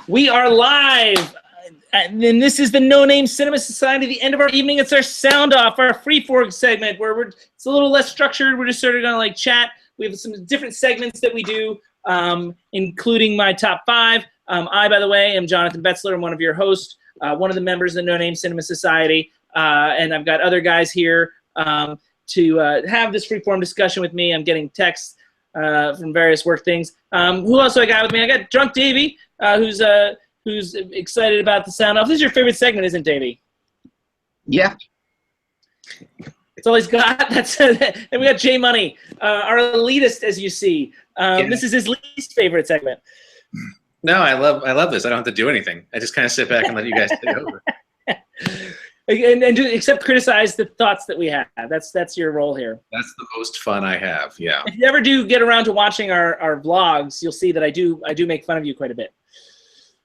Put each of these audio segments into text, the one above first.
We are live, and this is the No Name Cinema Society. The end of our evening. It's our sound off, our freeform segment, where it's a little less structured. We're just sort of gonna like chat. We have some different segments that we do, including my top five. I, by the way, am Jonathan Betzler. I'm one of your hosts, one of the members of the No Name Cinema Society, and I've got other guys here to have this freeform discussion with me. I'm getting texts from various work things. Who else do I got with me? I got Drunk Davey, who's excited about the sound off. This is your favorite segment, isn't it, Davey? Yeah. It's all he's got. That's and we got J Money, our elitist, as you see. This is his least favorite segment. No, I love this. I don't have to do anything. I just kind of sit back and let you guys take over. And do, except criticize the thoughts that we have. That's your role here. That's the most fun I have. Yeah. If you ever do get around to watching our vlogs, you'll see that I do make fun of you quite a bit.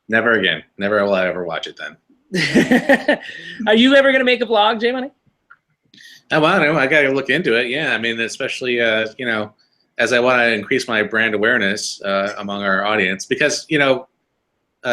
Never again. Never will I ever watch it then. Are you ever gonna make a vlog, J Money? Oh, I don't know. I gotta look into it. Yeah. I mean, especially you know, as I want to increase my brand awareness among our audience, because you know,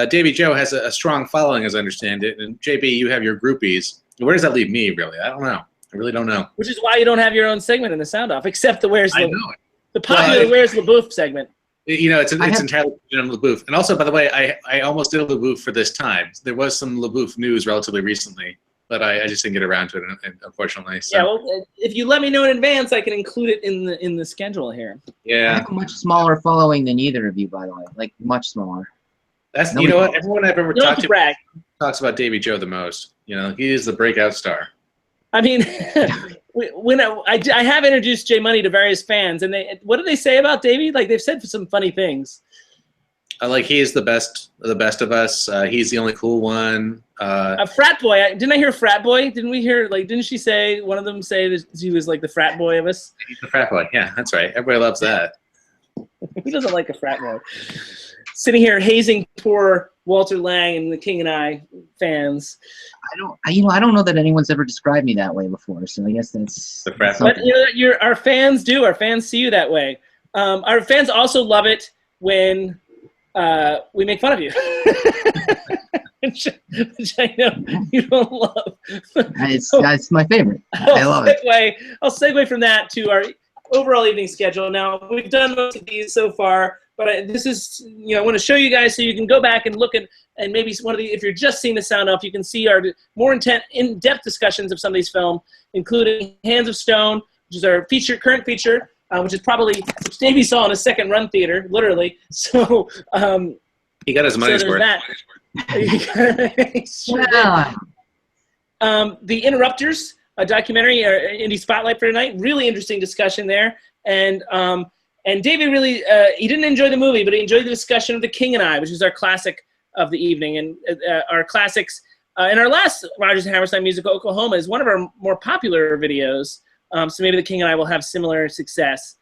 Davey Joe has a strong following, as I understand it, and JB, you have your groupies. Where does that leave me, really? I don't know. I really don't know. Which is why you don't have your own segment in the sound off, except the the popular well, Where's LaBouffe segment. You know, it's entirely on LaBouffe. And also, by the way, I almost did a LaBouffe for this time. There was some LaBouffe news relatively recently, but I just didn't get around to it, unfortunately. So. Yeah, well, if you let me know in advance, I can include it in the schedule here. Yeah. I have a much smaller following than either of you, by the way. Like, much smaller. That's you know what? Everyone I've ever talked to brag. Talks about Davey Joe the most. You know, he is the breakout star. I mean, when I have introduced J Money to various fans, and what do they say about Davey? Like, they've said some funny things. Like, he is the best of us. He's the only cool one. A frat boy. Didn't I hear frat boy? Didn't we hear, like, didn't she say, one of them say that he was like the frat boy of us? He's the frat boy. Yeah, that's right. Everybody loves that. Who doesn't like a frat boy? Sitting here hazing poor Walter Lang and the King and I fans. I don't know that anyone's ever described me that way before. So I guess that's. The frat boy. But you know, our fans do. Our fans see you that way. Our fans also love it when we make fun of you, which I know you don't love. That's my favorite. I love it. I'll segue from that to our overall evening schedule. Now, we've done most of these so far, but this is, you know, I want to show you guys so you can go back and look at, and maybe one of the, if you're just seeing the sound off, you can see our more in-depth discussions of some of these films, including Hands of Stone, which is our current feature, which Davey saw in a second run theater, literally. So he got his money's worth. Sure. The Interrupters, a documentary, indie spotlight for tonight. Really interesting discussion there, and Davey really he didn't enjoy the movie, but he enjoyed the discussion of The King and I, which is our classic of the evening, and our classics. In our last Rodgers and Hammerstein musical, Oklahoma is one of our more popular videos. So maybe The King and I will have similar success.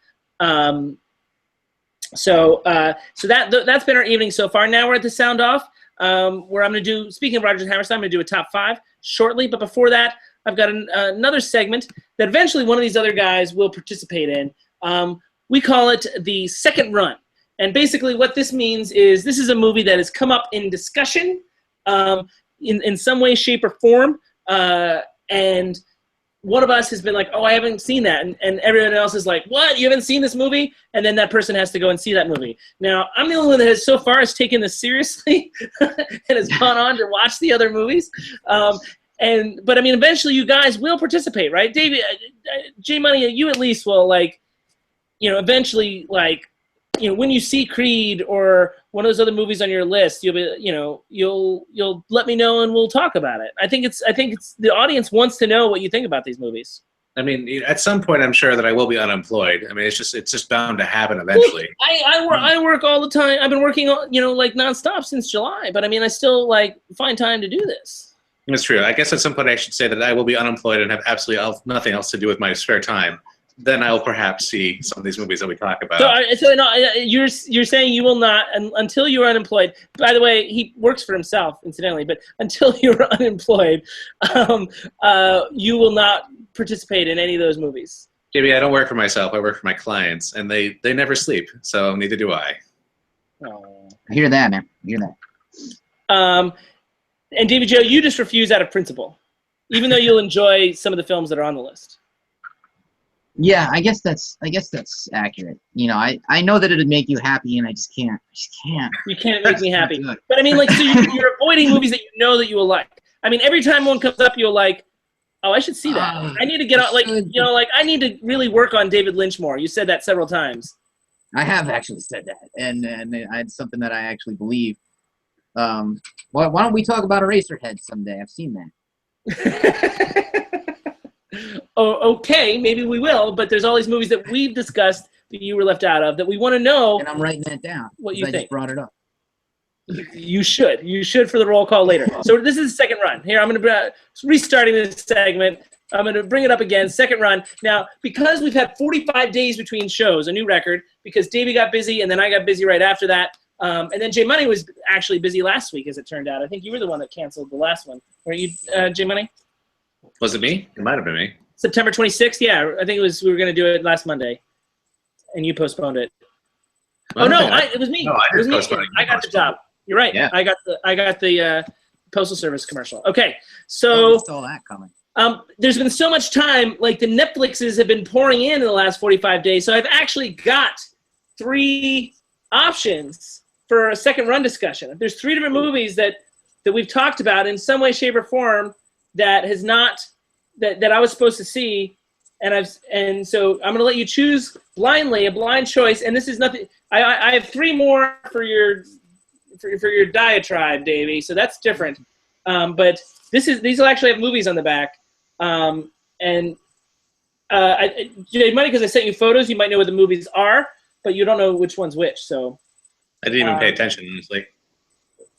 So that's been our evening so far. Now we're at the sound off, where I'm going to do, speaking of Rodgers and Hammerstein, I'm going to do a top 5 shortly. But before that, I've got another segment that eventually one of these other guys will participate in. We call it the second run. And basically what this means is this is a movie that has come up in discussion in some way, shape, or form. And one of us has been like, oh, I haven't seen that. And everyone else is like, what? You haven't seen this movie? And then that person has to go and see that movie. Now, I'm the only one that has so far has taken this seriously and has gone on to watch the other movies. But I mean, eventually you guys will participate, right? David, J Money, you at least will, like, you know, eventually, like, you know, when you see Creed or one of those other movies on your list, you'll be, you know, you'll let me know and we'll talk about it. I think it's the audience wants to know what you think about these movies. I mean, at some point, I'm sure that I will be unemployed. I mean, it's just bound to happen eventually. I work all the time. I've been working, you know, like nonstop since July. But I mean, I still like find time to do this. It's true. I guess at some point I should say that I will be unemployed and have absolutely nothing else to do with my spare time. Then I will perhaps see some of these movies that we talk about. So no, you're saying you will not until you're unemployed. By the way, he works for himself, incidentally. But until you're unemployed, you will not participate in any of those movies. JB, I don't work for myself. I work for my clients, and they never sleep. So neither do I. Oh. I hear that, man. I hear that. And Davy Joe, you just refuse out of principle, even though you'll enjoy some of the films that are on the list. Yeah, I guess that's accurate. You know, I know that it'd make you happy, and I just can't. You can't make me happy. But I mean, like, so you're avoiding movies that you know that you will like. I mean, every time one comes up, you'll like, oh, I should see that. I need to get on, like, you know, like, I need to really work on David Lynch more. You said that several times. I have actually said that, and it's something that I actually believe. Why don't we talk about Eraserhead someday? I've seen that. Oh, okay, maybe we will, but there's all these movies that we've discussed that you were left out of that we want to know. And I'm writing that down. What you think? I just brought it up. You should. You should for the roll call later. So this is the second run. Here, I'm going to restarting this segment. I'm going to bring it up again. Second run. Now, because we've had 45 days between shows, a new record, because Davey got busy and then I got busy right after that. And then J Money was actually busy last week, as it turned out. I think you were the one that canceled the last one. Were you, J Money? Was it me? It might have been me. September 26th? Yeah, I think it was. We were going to do it last Monday, and you postponed it. Well, oh no, it was me. No, it was me. I got the job. You're right. Yeah. I got the Postal Service commercial. Okay, so I saw that coming. There's been so much time. Like the Netflixes have been pouring in the last 45 days. So I've actually got 3 options for a second run discussion. There's 3 different movies that we've talked about in some way, shape, or form that has not that I was supposed to see, and so I'm going to let you choose blindly, a blind choice. And this is nothing. I have 3 more for your diatribe, Davey. So that's different. But these will actually have movies on the back. Jay Money, because I sent you photos, you might know what the movies are, but you don't know which one's which. So I didn't even pay attention, honestly.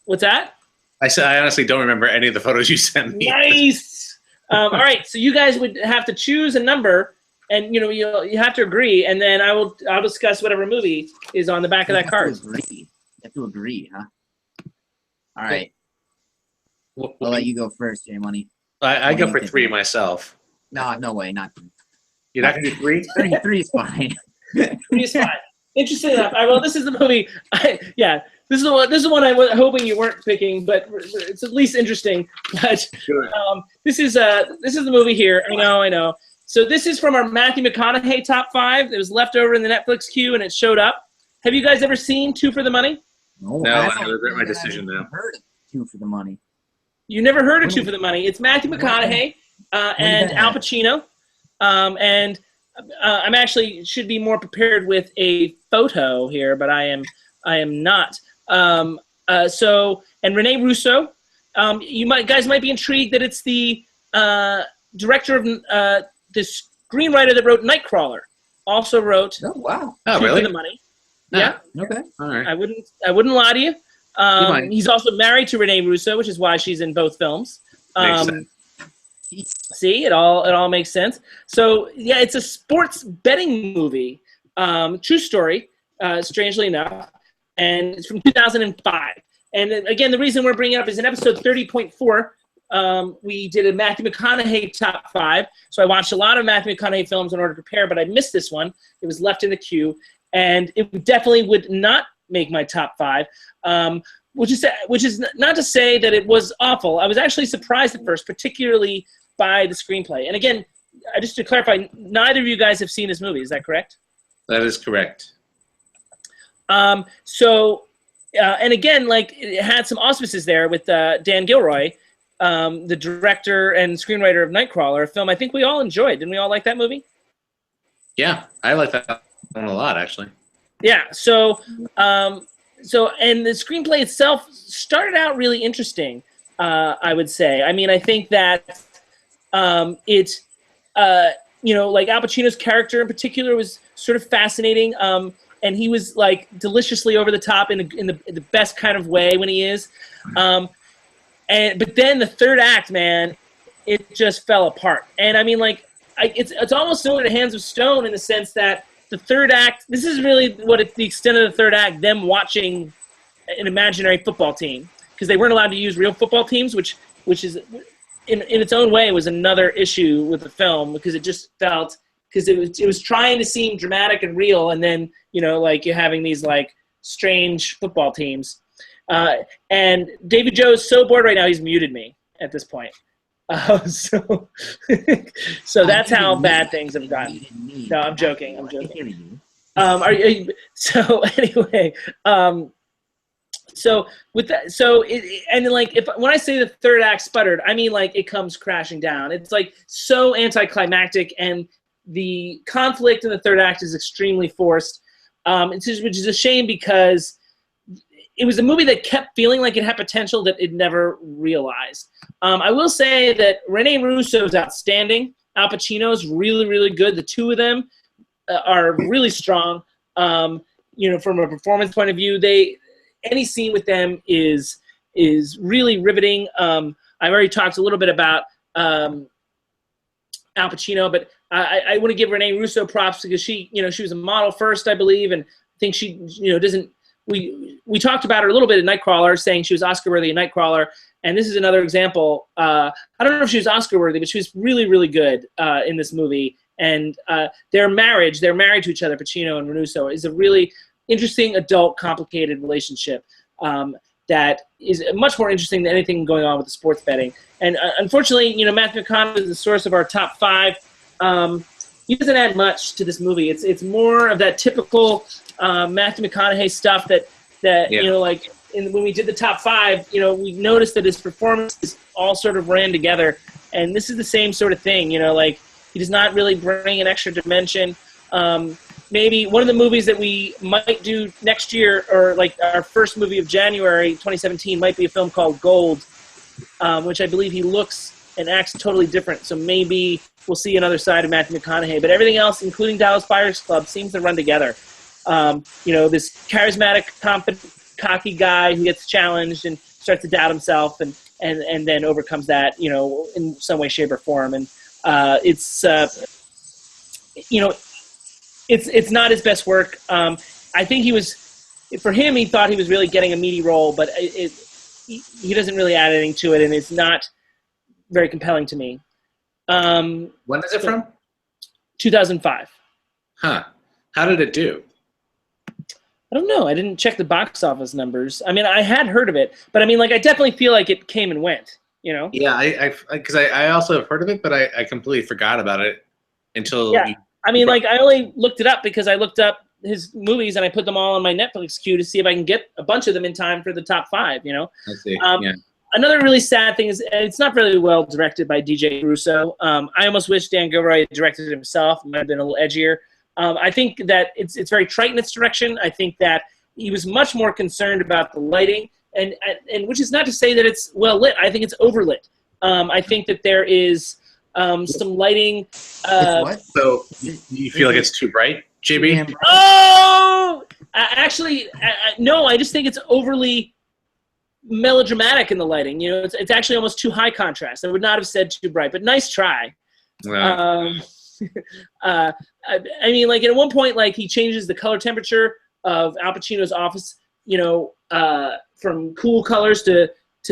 What's that? I said I honestly don't remember any of the photos you sent me. Nice. All right, so you guys would have to choose a number, and you have to agree, and then I'll discuss whatever movie is on the back of that card. You have to agree, huh? All right. I'll let you go first, J Money. I go for 3 myself. No way, not 3. You're not gonna do 3? 3 is fine. 3 is fine. Interesting enough. Well, this is the movie. This is the one I was hoping you weren't picking, but it's at least interesting. But sure. This is the movie here. I know. So this is from our Matthew McConaughey top 5. It was left over in the Netflix queue, and it showed up. Have you guys ever seen 2 for the Money? No, I regret my decision now. I've heard of 2 for the Money. You never heard of 2 for the Money? It's Matthew McConaughey and Al Pacino, and I'm actually should be more prepared with a photo here, but I am not. And Rene Russo. You guys might be intrigued that it's the director of the screenwriter that wrote Nightcrawler. Also wrote. Oh wow! Oh really? For the Money. No. Yeah. Okay. All right. I wouldn't lie to you. He's also married to Rene Russo, which is why she's in both films. See, it all makes sense. So yeah, it's a sports betting movie. True story, strangely enough, and it's from 2005. And again, the reason we're bringing it up is in episode 30.4, we did a Matthew McConaughey top 5. So I watched a lot of Matthew McConaughey films in order to prepare, but I missed this one. It was left in the queue, and it definitely would not make my top 5. Which is not to say that it was awful. I was actually surprised at first, particularly by the screenplay. And again, just to clarify, neither of you guys have seen this movie. Is that correct? That is correct. And again, like it had some auspices there with Dan Gilroy, the director and screenwriter of Nightcrawler, a film I think we all enjoyed. Didn't we all like that movie? Yeah, I like that one a lot, actually. Yeah. So and the screenplay itself started out really interesting, I would say. I mean, I think that like Al Pacino's character in particular was sort of fascinating, and he was like deliciously over the top in the best kind of way when he is. But then the third act, man, it just fell apart. And I mean, like, it's almost similar to Hands of Stone in the sense that the third act, this is really the extent of the third act, them watching an imaginary football team, because they weren't allowed to use real football teams, which is, in its own way, was another issue with the film, because it just felt, because it was trying to seem dramatic and real, and then, like you're having these like strange football teams. And Davy Joe is so bored right now, he's muted me at this point. So that's how bad things have gotten. No, I'm joking. I'm joking. So anyway, so with that, so when I say the third act sputtered, I mean like it comes crashing down. It's like so anticlimactic, and the conflict in the third act is extremely forced, which is a shame because it was a movie that kept feeling like it had potential that it never realized. I will say that Rene Russo is outstanding. Al Pacino's really, really good. The two of them are really strong. From a performance point of view, any scene with them is really riveting. I've already talked a little bit about Al Pacino, but I want to give Rene Russo props because she was a model first, I believe, and I think she doesn't. We talked about her a little bit in Nightcrawler, saying she was Oscar-worthy in Nightcrawler, and this is another example. I don't know if she was Oscar-worthy, but she was really, really good in this movie. And they're married to each other, Pacino and Russo, is a really interesting, adult, complicated relationship that is much more interesting than anything going on with the sports betting. And unfortunately, Matthew McConaughey is the source of our top 5. He doesn't add much to this movie. It's more of that typical Matthew McConaughey stuff that when we did the top 5, we noticed that his performances all sort of ran together, and this is the same sort of thing. He does not really bring an extra dimension. Maybe one of the movies that we might do next year, or like our first movie of January 2017, might be a film called Gold, which I believe he looks and acts totally different. So maybe we'll see another side of Matthew McConaughey. But everything else, including Dallas Buyers Club, seems to run together. This charismatic, confident, cocky guy who gets challenged and starts to doubt himself and then overcomes that, in some way, shape, or form. And it's not his best work. I think he thought he was really getting a meaty role, but he doesn't really add anything to it, and it's not very compelling to me. When is it from? 2005. Huh. How did it do? I don't know. I didn't check the box office numbers. I mean, I had heard of it, but I mean, like, I definitely feel like it came and went, Yeah, because I also have heard of it, but I completely forgot about it until. Yeah, I mean, like, I only looked it up because I looked up his movies and I put them all on my Netflix queue to see if I can get a bunch of them in time for the top 5. I see. Yeah. Another really sad thing is it's not really well directed by DJ Russo. I almost wish Dan Gilroy directed it himself. It might have been a little edgier. I think that it's very trite in its direction. I think that he was much more concerned about the lighting, and which is not to say that it's well lit. I think it's overlit. I think that there is some lighting. What? So you feel like it's too bright, JB? Oh, no. I just think it's overly melodramatic in the lighting. It's actually almost too high contrast. I would not have said too bright, but nice try. Wow. I mean, like, at one point, like, he changes the color temperature of Al Pacino's office, from cool colors to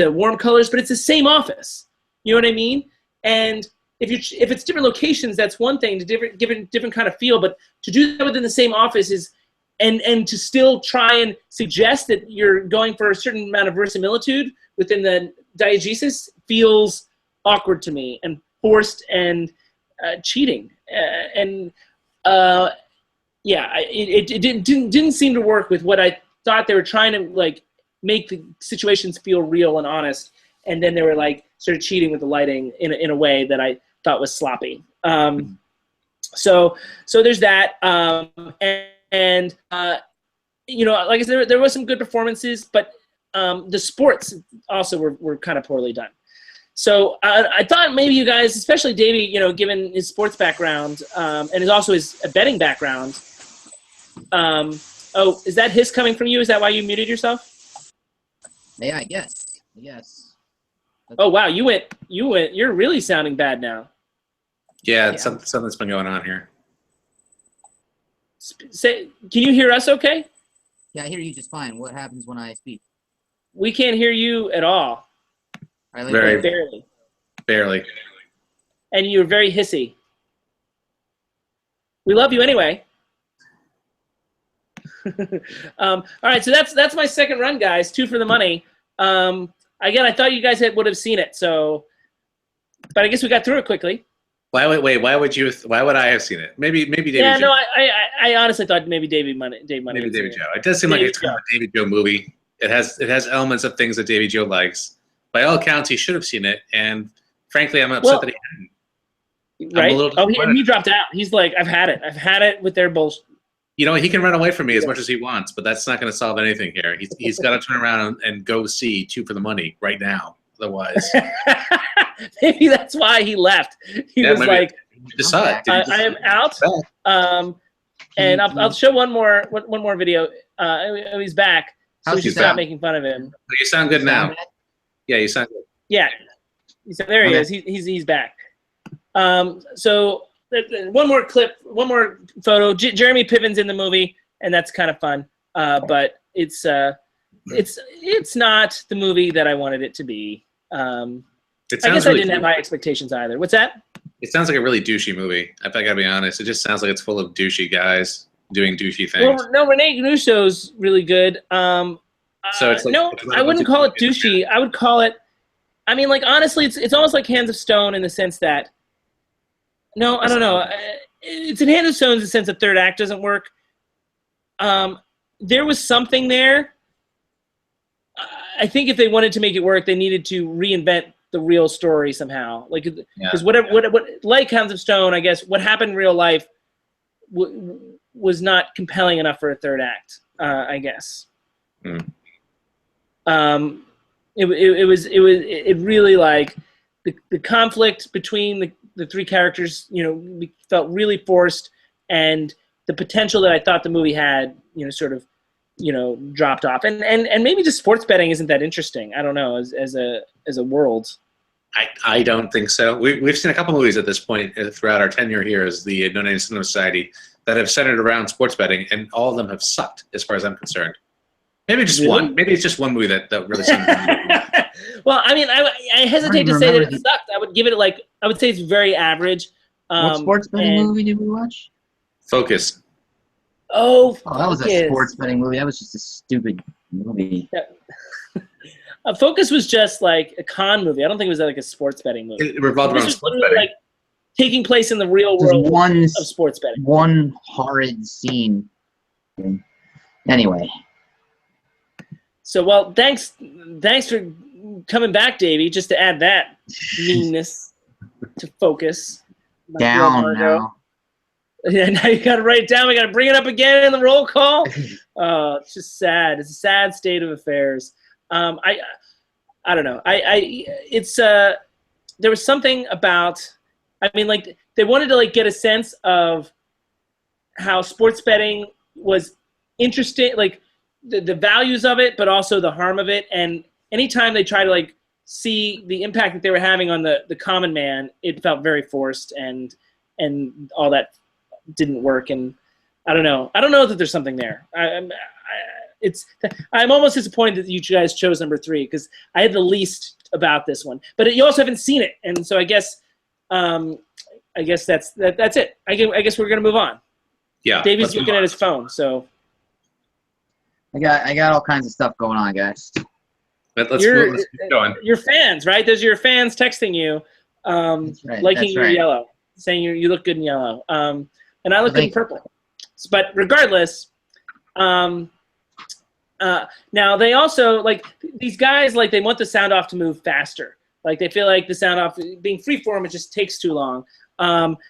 warm colors, but it's the same office. You know what I mean? And if it's different locations, that's one thing, to give it a different kind of feel, but to do that within the same office is, and to still try and suggest that you're going for a certain amount of verisimilitude within the diegesis feels awkward to me, and forced, and cheating. It didn't seem to work with what I thought they were trying to, like, make the situations feel real and honest, and then they were, like, sort of cheating with the lighting in a way that I thought was sloppy. So there's that. Like I said, there was some good performances, but the sports also were kind of poorly done. So I thought maybe you guys, especially Davey, given his sports background and his betting background. Oh, is that hiss coming from you? Is that why you muted yourself? Yeah, I guess. Yes. Oh wow, you went. You're really sounding bad now. Yeah, something's been going on here. Can you hear us okay? Yeah, I hear you just fine. What happens when I speak? We can't hear you at all. Very barely. And you're very hissy. We love you anyway. All right, so that's my second run, guys. 2 for the money. Again, I thought you guys would have seen it, so, but I guess we got through it quickly. Why would I have seen it? Maybe David Joe. Yeah, no, I honestly thought maybe Dave Money. Maybe David Joe. It does seem like it's kind of a David Joe movie. It has elements of things that David Joe likes. By all accounts, he should have seen it, and frankly, I'm upset that he hadn't. Right? He dropped out. He's like, I've had it. I've had it with their bullshit. You know, he can run away from me as much as he wants, but that's not going to solve anything here. He's got to turn around and go see 2 for the Money right now. Otherwise, maybe that's why he left. He was like, I am out. And I'll show one more video. He's back. So we should stop making fun of him. You sound good now. Yeah, you sound good. Yeah. There he is. He's back. So one more clip, one more photo. Jeremy Piven's in the movie, and that's kind of fun. But it's not the movie that I wanted it to be. I guess I didn't have high expectations either. What's that? It sounds like a really douchey movie. I gotta be honest. It just sounds like it's full of douchey guys doing douchey things. Well, no, Rene Gnusso's really good. So it's like, no, I wouldn't call it douchey. I would call it. I mean, like honestly, it's almost like Hands of Stone in the sense that. No, I don't know. It's in Hands of Stone in the sense that third act doesn't work. There was something there. I think if they wanted to make it work, they needed to reinvent the real story somehow. Like, because what like Hands of Stone, I guess, what happened in real life was not compelling enough for a third act. I guess. It really like the conflict between the 3 characters, you know, felt really forced, and the potential that I thought the movie had, you know, sort of, you know, dropped off. And maybe just sports betting isn't that interesting. I don't know, as a world. I don't think so. We've seen a couple movies at this point throughout our tenure here as the No Name Cinema Society that have centered around sports betting, and all of them have sucked as far as I'm concerned. Maybe just one. Maybe it's just one movie that really sucked. Well, I mean, I hesitate to say that it sucked. I would give it I would say it's very average. What sports betting movie did we watch? Focus. Oh, that was a sports betting movie. That was just a stupid movie. Focus was just like a con movie. I don't think it was like a sports betting movie. It revolved around sports betting. Like taking place in the real world of sports betting. One horrid scene. Anyway. So, well, thanks for coming back, Davey, just to add that meanness to Focus. Down now. Yeah, now you got to write it down. We got to bring it up again in the roll call. It's just sad. It's a sad state of affairs. I don't know. There was something about. I mean, like they wanted to like get a sense of how sports betting was interesting, like the values of it, but also the harm of it. And anytime they try to like see the impact that they were having on the common man, it felt very forced, and all that didn't work. And I don't know that there's something there. I'm almost disappointed that you guys chose number 3 because I had the least about this one. But you also haven't seen it, and so I guess that's it. I guess we're gonna move on. Yeah. Davey's looking at his phone, so. I got all kinds of stuff going on, guys. Let's keep going. Your fans, right? Those are your fans texting you, liking your yellow, saying you look good in yellow, and I look good in purple. But regardless, now they also like these guys like they want the sound off to move faster. Like they feel like the sound off being freeform, it just takes too long.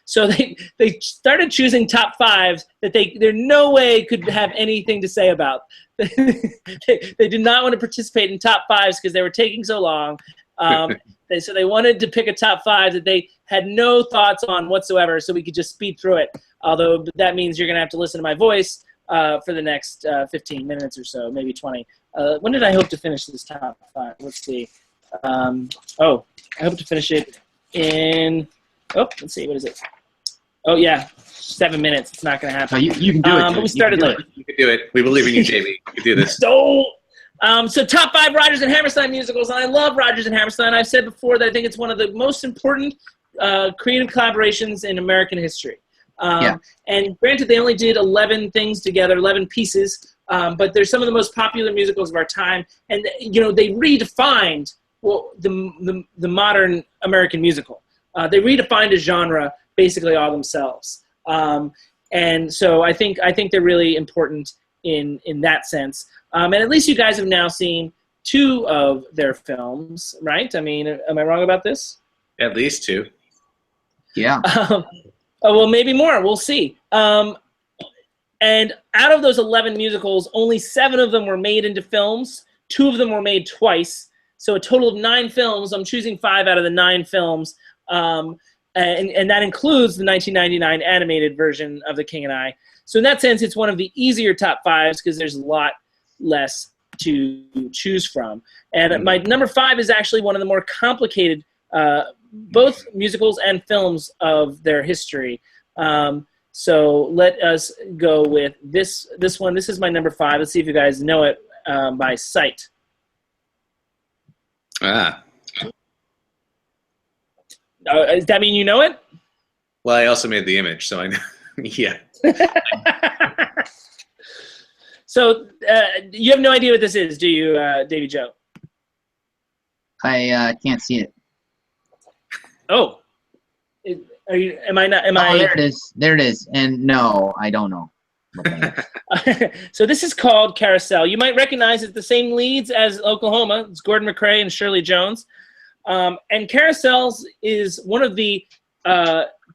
So they started choosing top 5s that there no way could have anything to say about. They did not want to participate in top 5s because they were taking so long. So they wanted to pick a top 5 that they had no thoughts on whatsoever, so we could just speed through it. Although that means you're gonna have to listen to my voice for the next 15 minutes or so, maybe 20. When did I hope to finish this top 5? Let's see. I hope to finish it in. Let's see. What is it? Oh yeah, 7 minutes. It's not going to happen. No, you can do it. But we started late. You can do it. We believe in you, Jamie. You can do this. So top 5 Rodgers and Hammerstein musicals, and I love Rodgers and Hammerstein. I've said before that I think it's one of the most important creative collaborations in American history. Yeah. And granted, they only did 11 things together, 11 pieces, but they're some of the most popular musicals of our time. And, you know, they redefined the modern American musical. They redefined a genre basically all themselves. And so I think they're really important in that sense. And at least you guys have now seen 2 of their films, right? I mean, am I wrong about this? At least 2. Yeah. Oh, well, maybe more. We'll see. And out of those 11 musicals, only 7 of them were made into films. 2 of them were made twice. So a total of 9 films. I'm choosing 5 out of the 9 films. And that includes the 1999 animated version of The King and I. So in that sense, it's one of the easier top 5s because there's a lot less to choose from. And my number 5 is actually one of the more complicated both musicals and films of their history. So let us go with this one. This is my number 5. Let's see if you guys know it by sight. Ah. Does that mean you know it? Well, I also made the image, so I know. Yeah. So you have no idea what this is, do you, Davy Joe? I can't see it. Oh, are you? Am I not? Am Oh, I? there it is. There it is. And no, I don't know. So this is called Carousel. You might recognize it's the same leads as Oklahoma. It's Gordon McRae and Shirley Jones. And Carousels is one of the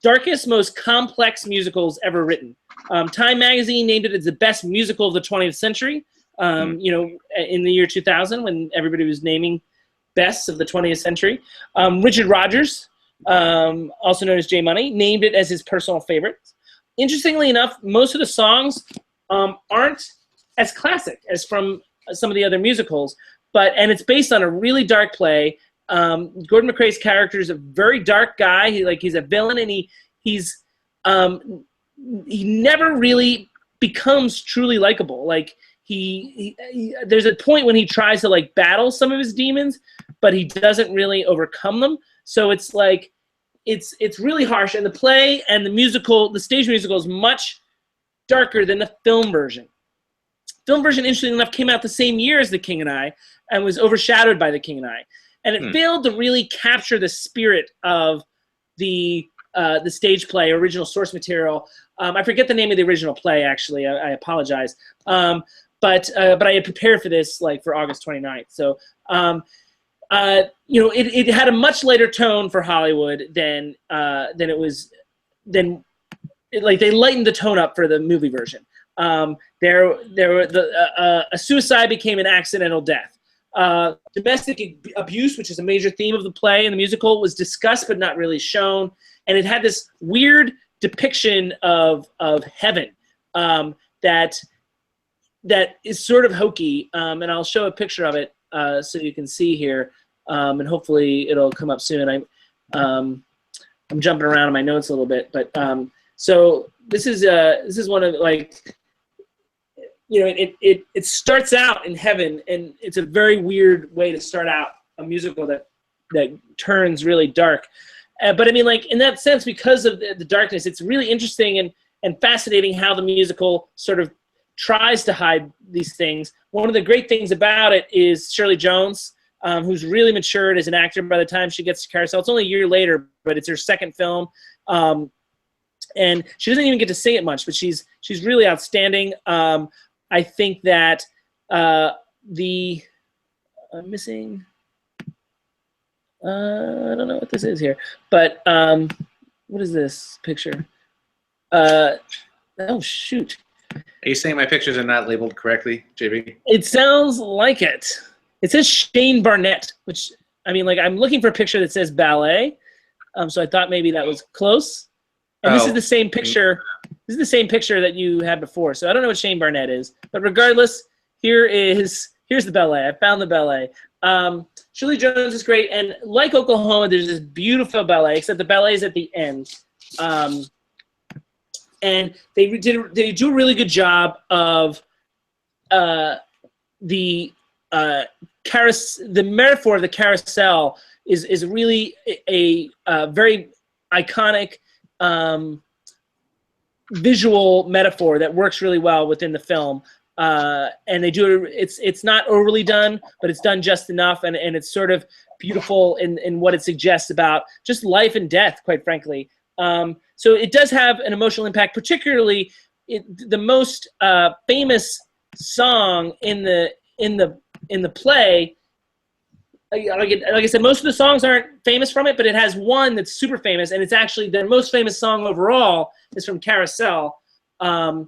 darkest, most complex musicals ever written. Time magazine named it as the best musical of the 20th century. You know, in the year 2000, when everybody was naming bests of the 20th century. Richard Rodgers, also known as J Money, named it as his personal favorite. Interestingly enough, most of the songs aren't as classic as from some of the other musicals, and it's based on a really dark play. Gordon McRae's character is a very dark guy. He's a villain, and he never really becomes truly likable. Like there's a point when he tries to like battle some of his demons, but he doesn't really overcome them. So it's like it's really harsh. And the play and the stage musical is much darker than the film version. Film version, interestingly enough, came out the same year as The King and I, and was overshadowed by The King and I. And it failed to really capture the spirit of the stage play, original source material. I forget the name of the original play, actually. I apologize. But I had prepared for this for August 29th. So, you know, it had a much later tone for Hollywood than it was. They lightened the tone up for the movie version. A suicide became an accidental death. Domestic abuse, which is a major theme of the play and the musical, was discussed but not really shown, and it had this weird depiction of heaven that is sort of hokey, and I'll show a picture of it so you can see here, and hopefully it'll come up soon. I'm jumping around in my notes a little bit, but so this is one of you know, it starts out in heaven, and it's a very weird way to start out a musical that turns really dark. But I mean, in that sense, because of the darkness, it's really interesting and fascinating how the musical sort of tries to hide these things. One of the great things about it is Shirley Jones, who's really matured as an actor by the time she gets to Carousel. It's only a year later, but it's her second film. And she doesn't even get to sing it much, but she's really outstanding. I think that I'm missing. I don't know what this is here, but what is this picture? Oh shoot! Are you saying my pictures are not labeled correctly, JB? It sounds like it. It says Shane Barnett, which I mean, I'm looking for a picture that says ballet. So I thought maybe that was close. And this is the same picture. This is the same picture that you had before. So I don't know what Shane Barnett is, but regardless, here's the ballet. I found the ballet. Shirley Jones is great, and like Oklahoma, there's this beautiful ballet, except the ballet is at the end. And they do a really good job of the metaphor of the carousel is really a very iconic visual metaphor that works really well within the film. And they do it's not overly done, but it's done just enough, and it's sort of beautiful in what it suggests about just life and death, quite frankly. So it does have an emotional impact, particularly the most famous song in the play. Like I said, most of the songs aren't famous from it, but it has one that's super famous, and it's actually their most famous song overall is from Carousel, but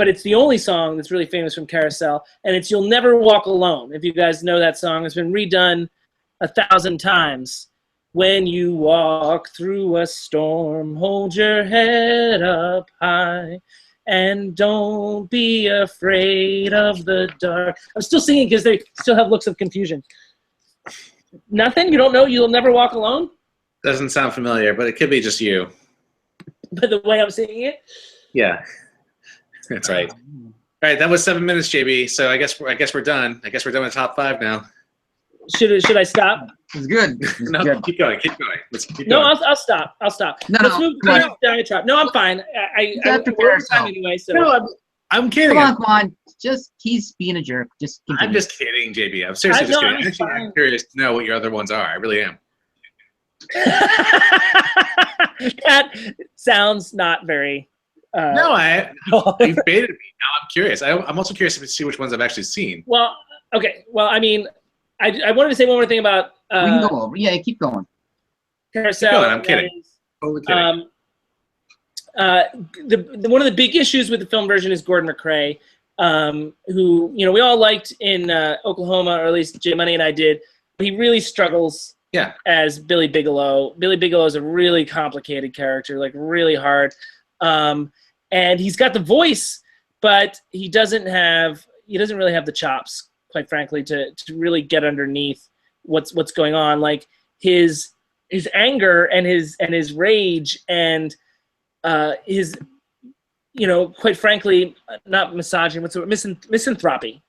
it's the only song that's really famous from Carousel, and it's "You'll Never Walk Alone." If you guys know that song, it's been redone 1,000 times. When you walk through a storm, hold your head up high. And don't be afraid of the dark. I'm still singing because they still have looks of confusion. Nothing? You don't know "You'll Never Walk Alone"? Doesn't sound familiar, but it could be just you. By the way I'm singing it? Yeah, that's right. All right, that was 7 minutes, JB. So I guess we're done. I guess we're done with top 5 now. Should I stop? It's good. No, good. keep going. Let's keep No, going. I'll stop. No, Let's move to Diatribe. No, I'm fine. We're on time anyway. So. No, I'm kidding. Come on. Just he's being a jerk. Just continue. I'm just kidding, JB. I'm seriously just kidding. Actually, I'm curious to know what your other ones are. I really am. That sounds not very. No, you baited me. Now I'm curious. I'm also curious to see which ones I've actually seen. Well, okay. Well, I mean, I wanted to say one more thing about. We can go over. Yeah, keep going. Carousel. Keep going. I'm kidding. Totally kidding. One of the big issues with the film version is Gordon McRae, who we all liked in Oklahoma, or at least Jay Money and I did. He really struggles. Yeah. As Billy Bigelow. Billy Bigelow is a really complicated character, like really hard. And he's got the voice, but he doesn't really have the chops, quite frankly, to really get underneath what's going on. Like his anger and his rage and his quite frankly, not misogyny, what's the word? Misanthropy.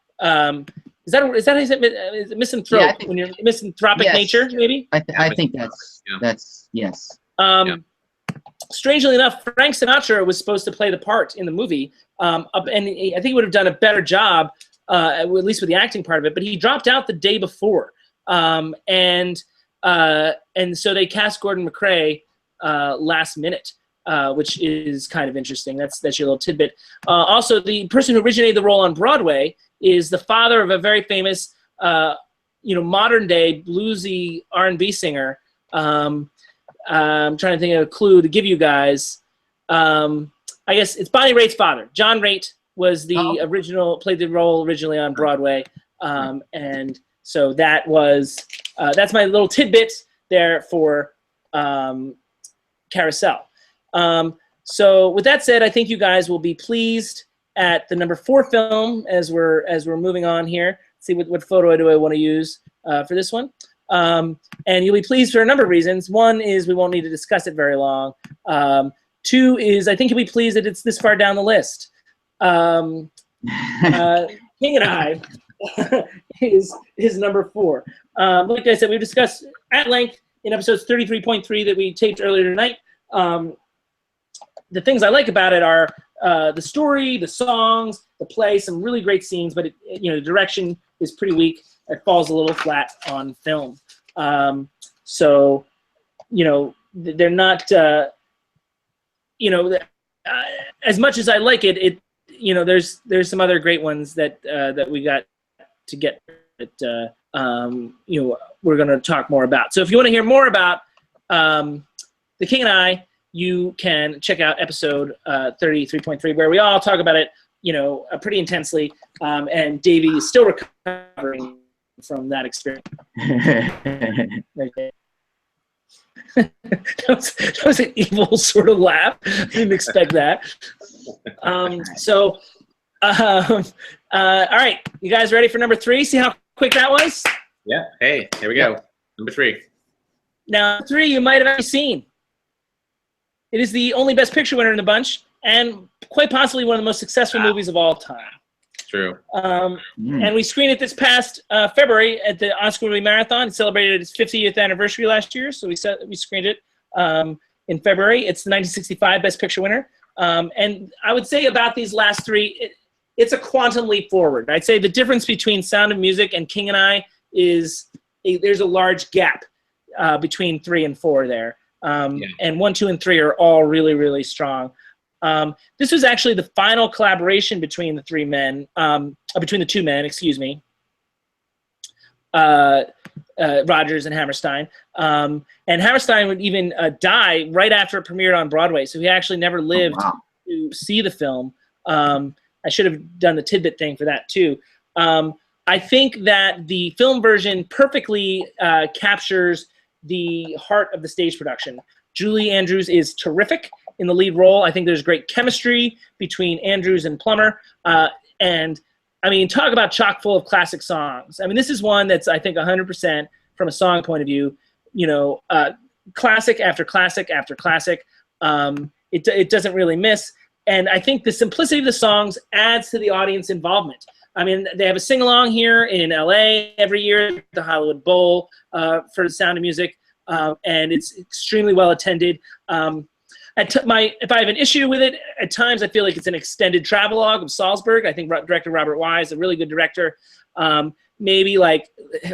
Is that how you say it? Misanthrope, when you're misanthropic nature, maybe? I think that's yes. Strangely enough, Frank Sinatra was supposed to play the part in the movie, and I think he would have done a better job, at least with the acting part of it. But he dropped out the day before, and so they cast Gordon McRae last minute, which is kind of interesting. That's your little tidbit. Also, the person who originated the role on Broadway is the father of a very famous, modern day bluesy R&B singer. I'm trying to think of a clue to give you guys. I guess it's Bonnie Raitt's father. John Raitt was the played the role originally on Broadway. And so that was, that's my little tidbit there for Carousel. So with that said, I think you guys will be pleased at the number 4 film as we're moving on here. Let's see what photo do I want to use for this one. And you'll be pleased for a number of reasons. One is we won't need to discuss it very long. 2 is I think you'll be pleased that it's this far down the list. King and I is number 4. Like I said, we've discussed at length in episodes 33.3 that we taped earlier tonight. The things I like about it are the story, the songs, the play, some really great scenes, but the direction is pretty weak. It falls a little flat on film. So, they're not, as much as I like it, there's some other great ones that we got to get that, we're going to talk more about. So if you want to hear more about The King and I, you can check out episode 33.3, where we all talk about it, pretty intensely. And Davey is still recovering from that experience. that was an evil sort of laugh. I didn't expect that. All right, you guys ready for number 3? See how quick that was? Yeah. Hey, here we go. Number 3. Now, 3 you might have already seen. It is the only Best Picture winner in the bunch, and quite possibly one of the most successful movies of all time. True. And we screened it this past February at the Oscar Movie Marathon. It celebrated its 50th anniversary last year, so we screened it. in February. It's the 1965 Best Picture winner. And I would say about these last three, it's a quantum leap forward. I'd say the difference between Sound of Music and King and I is there's a large gap between 3 and 4 there. And 1, 2, and 3 are all really, really strong. This was actually the final collaboration between the between the two men, excuse me. Rodgers and Hammerstein. And Hammerstein would even die right after it premiered on Broadway, so he actually never lived to see the film. I should have done the tidbit thing for that too. I think that the film version perfectly captures the heart of the stage production. Julie Andrews is terrific in the lead role. I think there's great chemistry between Andrews and Plummer. And I mean, talk about chock full of classic songs. I mean, this is one that's, I think, 100% from a song point of view, classic after classic after classic. It doesn't really miss. And I think the simplicity of the songs adds to the audience involvement. I mean, they have a sing-along here in LA every year, the Hollywood Bowl for The Sound of Music, and it's extremely well attended. If I have an issue with it, at times I feel like it's an extended travelogue of Salzburg. I think director Robert Wise, a really good director, maybe like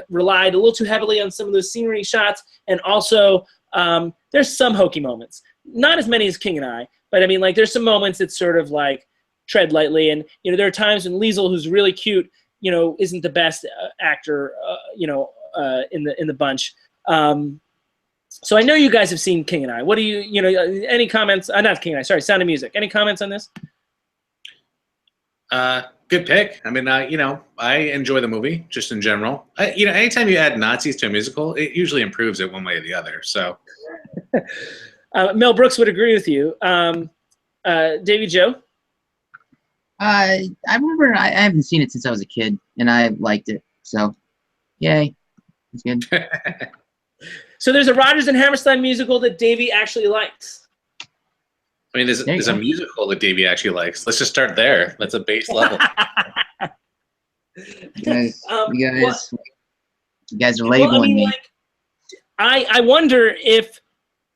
relied a little too heavily on some of those scenery shots, and also there's some hokey moments. Not as many as King and I, but I mean, like, there's some moments that sort of like tread lightly, and there are times when Liesl, who's really cute, isn't the best actor, in the bunch. So I know you guys have seen King and I. What do you, any comments? Not King and I, sorry, Sound of Music. Any comments on this? Good pick. I mean, I enjoy the movie just in general. Anytime you add Nazis to a musical, it usually improves it one way or the other. So, Mel Brooks would agree with you. Davy Joe? I remember I haven't seen it since I was a kid, and I liked it. So, yay. It's good. So there's a Rodgers and Hammerstein musical that Davy actually likes. I mean, there's a musical that Davy actually likes. Let's just start there. That's a base level. You guys are labeling me. Like, I wonder if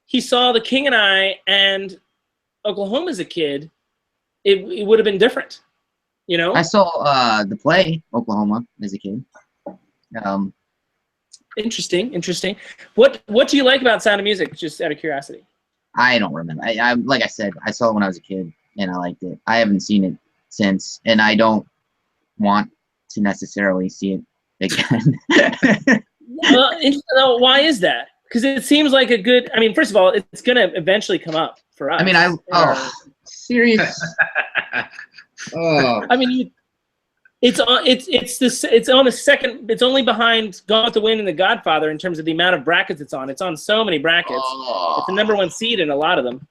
he saw The King and I and Oklahoma as a kid, it would have been different, I saw the play Oklahoma as a kid. Interesting. What do you like about Sound of Music, just out of curiosity? I don't remember. I like I said, I saw it when I was a kid, and I liked it. I haven't seen it since, and I don't want to necessarily see it again. Well, why is that? Because it seems like a good. I mean, first of all, it's going to eventually come up for us. I mean, serious. I mean, it's on the second. It's only behind Gone with the Wind and The Godfather in terms of the amount of brackets it's on. It's on so many brackets. It's the #1 seed in a lot of them.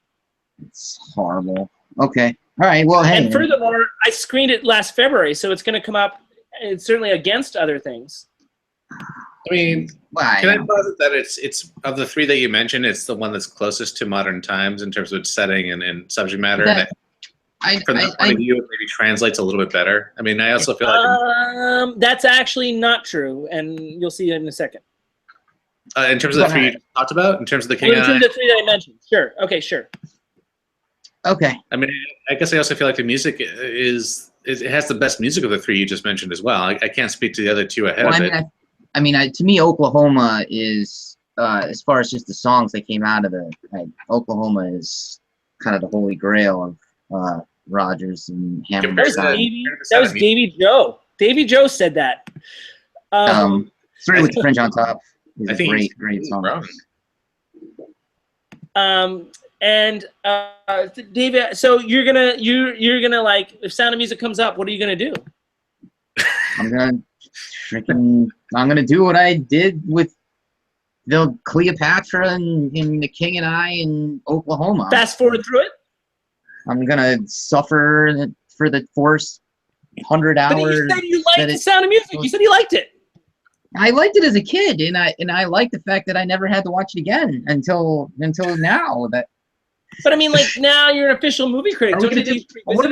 It's horrible. Okay. All right. Well, hey. And furthermore, I screened it last February, so it's going to come up. It's certainly against other things. I mean, can I posit that it's of the three that you mentioned, it's the one that's closest to modern times in terms of its setting and subject matter. From that point of view, it maybe translates a little bit better. I mean, I also feel like that's actually not true, and you'll see it in a second. In terms of the three you talked about, in terms of the King in terms of the three that I mentioned, sure. Okay, sure. Okay. I mean, I guess I also feel like the music it has the best music of the three you just mentioned as well. I can't speak to the other two ahead of it. To me, Oklahoma is, as far as just the songs that came out of Oklahoma is kind of the holy grail of Rodgers and Hammerstein. That was Davy Joe. Davy Joe said that. Three with the Fringe on Top is a great song. And David, so you're gonna like, if Sound of Music comes up, what are you gonna do? I'm gonna do what I did with the Cleopatra and The King and I in Oklahoma. Fast forward through it. I'm gonna suffer for the first 100 hours. But you said you liked the Sound of Music. You said you liked it. I liked it as a kid, and I liked the fact that I never had to watch it again until now. But I mean, like, now you're an official movie critic. What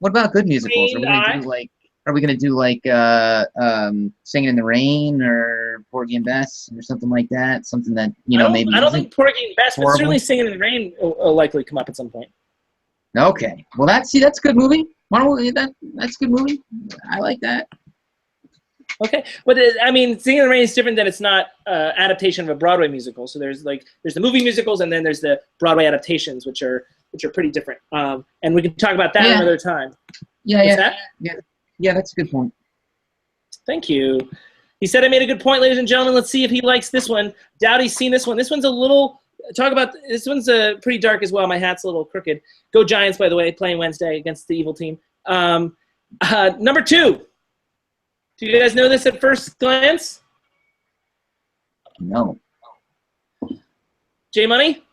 about good musicals? Are Are we gonna do like Singing in the Rain or Porgy and Bess or something like that? Something that maybe. I don't think Porgy and Bess, but certainly Singing in the Rain will likely come up at some point. Okay. Well, that's a good movie. That's a good movie. I like that. Okay, but I mean, Singing in the Rain is different than it's not adaptation of a Broadway musical. So there's the movie musicals, and then there's the Broadway adaptations, which are pretty different. And we can talk about that another time. Yeah, that's a good point. Thank you. He said I made a good point, ladies and gentlemen. Let's see if he likes this one. Dowdy's seen this one. This one's a little. This one's pretty dark as well. My hat's a little crooked. Go Giants, by the way, playing Wednesday against the evil team. Number 2. Do you guys know this at first glance? No. J Money?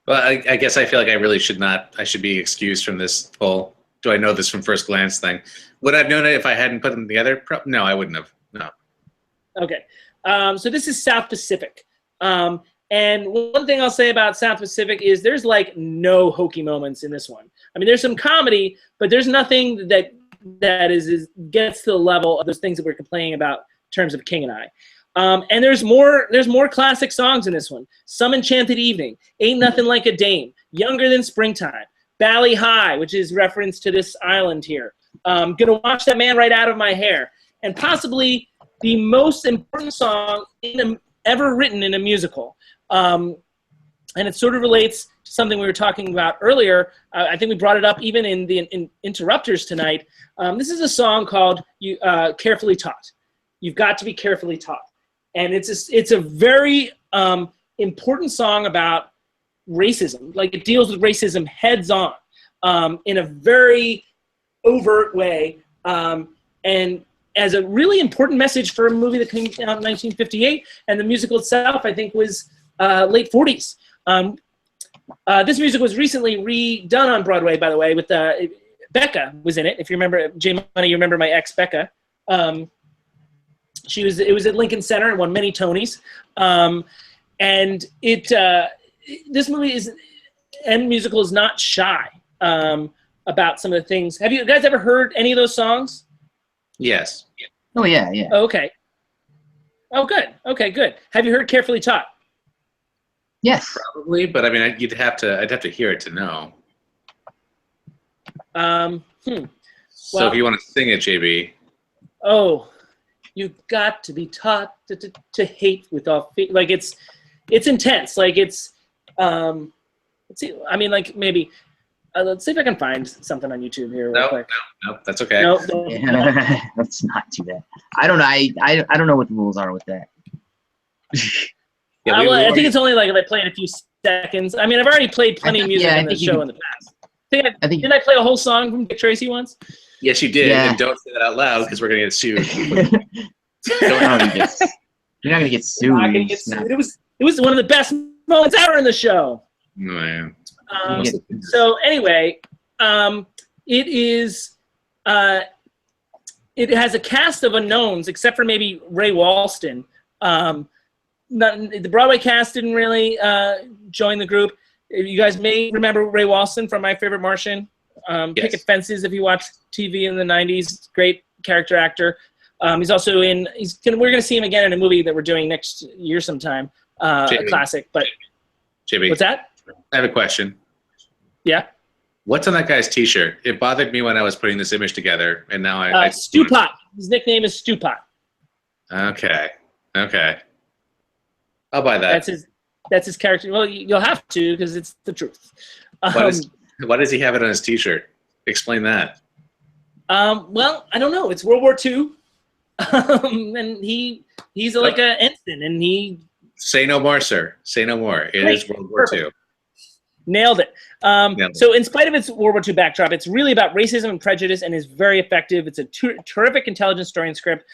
Well, I guess I feel like I really should not. I should be excused from this whole "do I know this from first glance" thing. Would I have known it if I hadn't put them together? No, I wouldn't have. No. Okay. So this is South Pacific. And one thing I'll say about South Pacific is there's like no hokey moments in this one. I mean, there's some comedy, but there's nothing that gets to the level of those things that we're complaining about in terms of King and I. And there's more classic songs in this one. Some Enchanted Evening, Ain't Nothing Like a Dame, Younger Than Springtime, Bally High, which is reference to this island here. Gonna Wash That Man Right Out of My Hair, and possibly the most important song ever written in a musical. And it sort of relates to something we were talking about earlier. I think we brought it up even in the Interrupters tonight. This is a song called Carefully Taught. You've got to be carefully taught. And it's a very important song about racism. Like, it deals with racism heads on in a very overt way. And as a really important message for a movie that came out in 1958. And the musical itself, I think, was late 40s. This music was recently redone on Broadway, by the way, with Becca was in it. If you remember, J Money, you remember my ex Becca. It was at Lincoln Center and won many Tonys. And this movie and musical is not shy about some of the things. Have you guys ever heard any of those songs? Yes. Oh yeah. Oh, okay. Oh, good. Okay, good. Have you heard Carefully Taught? Yes. Probably, but I mean, I'd have to hear it to know. So if you want to sing it, JB. Oh, you've got to be taught to hate with all feet. Like, it's intense. Like, it's let's see. I mean, like, maybe let's see if I can find something on YouTube here real quick. No, that's okay. No. Yeah, let's not do that. I don't know. I don't know what the rules are with that. Yeah, I think it's only like if I play it a few seconds. I mean, I've already played plenty of music in the show in the past. Didn't I play a whole song from Dick Tracy once? Yes, you did. Yeah. And don't say that out loud because we're gonna get sued. You're not gonna get sued. It was one of the best moments ever in the show. Oh, yeah. So anyway, it is. It has a cast of unknowns, except for maybe Ray Walston. The Broadway cast didn't really join the group. You guys may remember Ray Walston from My Favorite Martian. Yes. Picket Fences, if you watched TV in the 90s. Great character actor. He's also in. We're going to see him again in a movie that we're doing next year sometime. A classic. But JB, what's that? I have a question. Yeah. What's on that guy's T-shirt? It bothered me when I was putting this image together, and now I Stew Pot. His nickname is Stew Pot. Okay. I'll buy that. That's his character. Well, you'll have to because it's the truth. Why does he have it on his T-shirt? Explain that. Well, I don't know. It's World War II, and he's like an ensign, and he. Say no more, sir. Say no more. It is World War II. Nailed it. So in spite of its World War II backdrop, it's really about racism and prejudice and is very effective. It's a terrific intelligence story and script.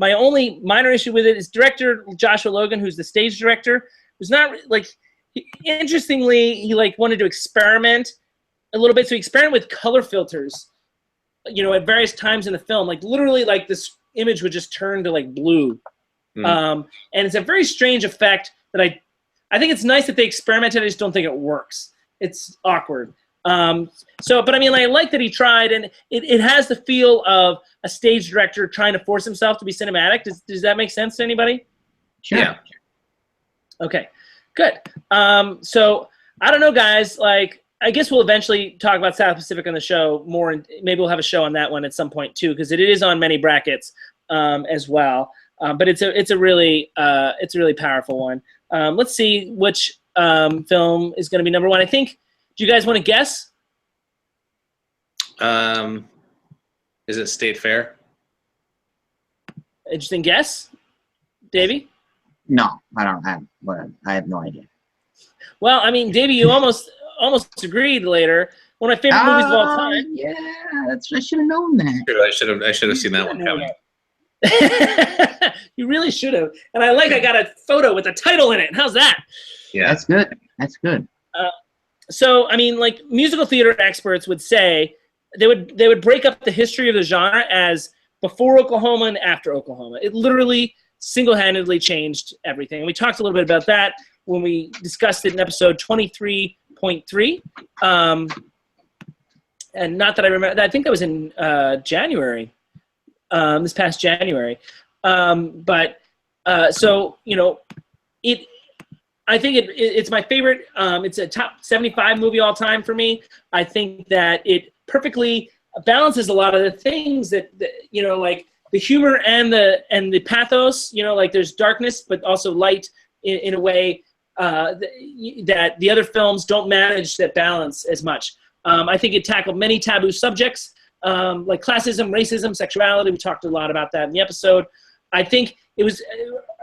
My only minor issue with it is director Joshua Logan, who's the stage director, who's not like, interestingly, he like wanted to experiment a little bit. So he experimented with color filters, at various times in the film. Like literally, like this image would just turn to like blue. And it's a very strange effect that I think it's nice that they experimented. I just don't think it works. It's awkward. But I mean, like, I like that he tried, and it has the feel of a stage director trying to force himself to be cinematic. Does that make sense to anybody? Sure. Yeah. Okay, good. So I don't know, guys. Like, I guess we'll eventually talk about South Pacific on the show more, and maybe we'll have a show on that one at some point too, because it is on many brackets as well. But it's a really powerful one. Let's see which film is going to be number one. I think. Do you guys want to guess? Is it State Fair? Interesting guess, Davey? No, I don't have. I have no idea. Well, I mean, Davey, you almost agreed later. One of my favorite movies of all time. Yeah, I should have known that. I should have seen that one coming. You really should have. And I got a photo with a title in it. How's that? Yeah, that's good. That's good. So, I mean, like, musical theater experts would say they would break up the history of the genre as before Oklahoma and after Oklahoma. It literally single-handedly changed everything. And we talked a little bit about that when we discussed it in episode 23.3. And not that I remember. I think that was in January, this past January. So, you know, I think it's my favorite. It's a top 75 movie all time for me. I think that it perfectly balances a lot of the things that you know, like the humor and the pathos. You know, like there's darkness, but also light in a way that the other films don't manage that balance as much. I think it tackled many taboo subjects like classism, racism, sexuality. We talked a lot about that in the episode. I think it was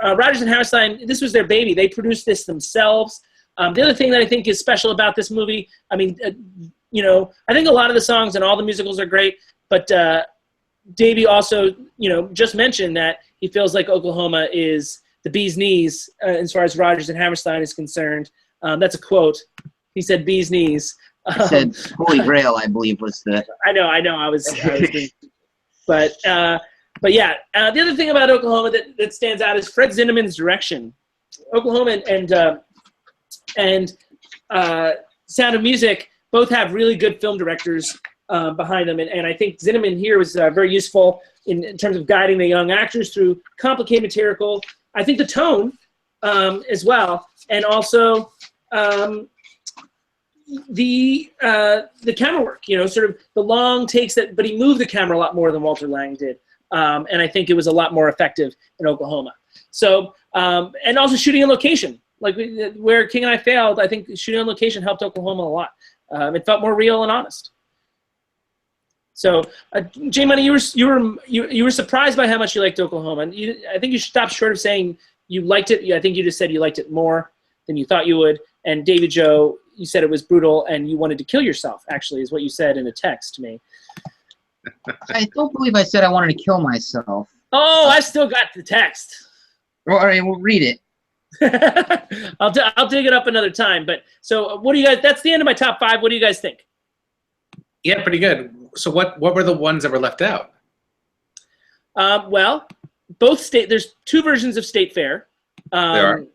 Rodgers and Hammerstein. This was their baby. They produced this themselves. The other thing that I think is special about this movie, I mean, you know, I think a lot of the songs and all the musicals are great, but Davey also, you know, just mentioned that he feels like Oklahoma is the bee's knees as far as Rodgers and Hammerstein is concerned. That's a quote. He said bee's knees. He said Holy Grail, I believe, was the... I know. I was being, but yeah, the other thing about Oklahoma that stands out is Fred Zinnemann's direction. Oklahoma and Sound of Music both have really good film directors behind them, and I think Zinnemann here was very useful in terms of guiding the young actors through complicated material. I think the tone as well, and also the camera work. You know, sort of the long takes but he moved the camera a lot more than Walter Lang did. And I think it was a lot more effective in Oklahoma. So, and also shooting on location. Like where King and I failed, I think shooting on location helped Oklahoma a lot. It felt more real and honest. So, J Money, you were surprised by how much you liked Oklahoma. And I think you should stop short of saying you liked it. I think you just said you liked it more than you thought you would. And David Joe, you said it was brutal and you wanted to kill yourself, actually, is what you said in a text to me. I don't believe I said I wanted to kill myself. Oh, I still got the text. Well, all right, we'll read it. I'll dig it up another time. But so, what do you guys? That's the end of my top 5. What do you guys think? Yeah, pretty good. So, what were the ones that were left out? Well, there's 2 versions of State Fair. There's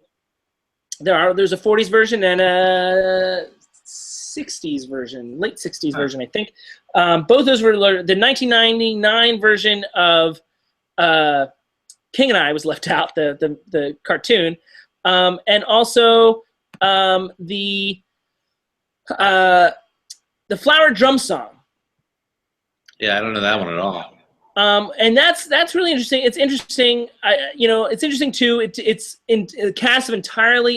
a 40s version and a 60s version, late 60s version, I think. Both those were the 1999 version of King and I was left out, the cartoon, and also the Flower Drum Song. Yeah, I don't know that one at all. And that's really interesting. It's interesting. It's interesting too. It's in a cast of entirely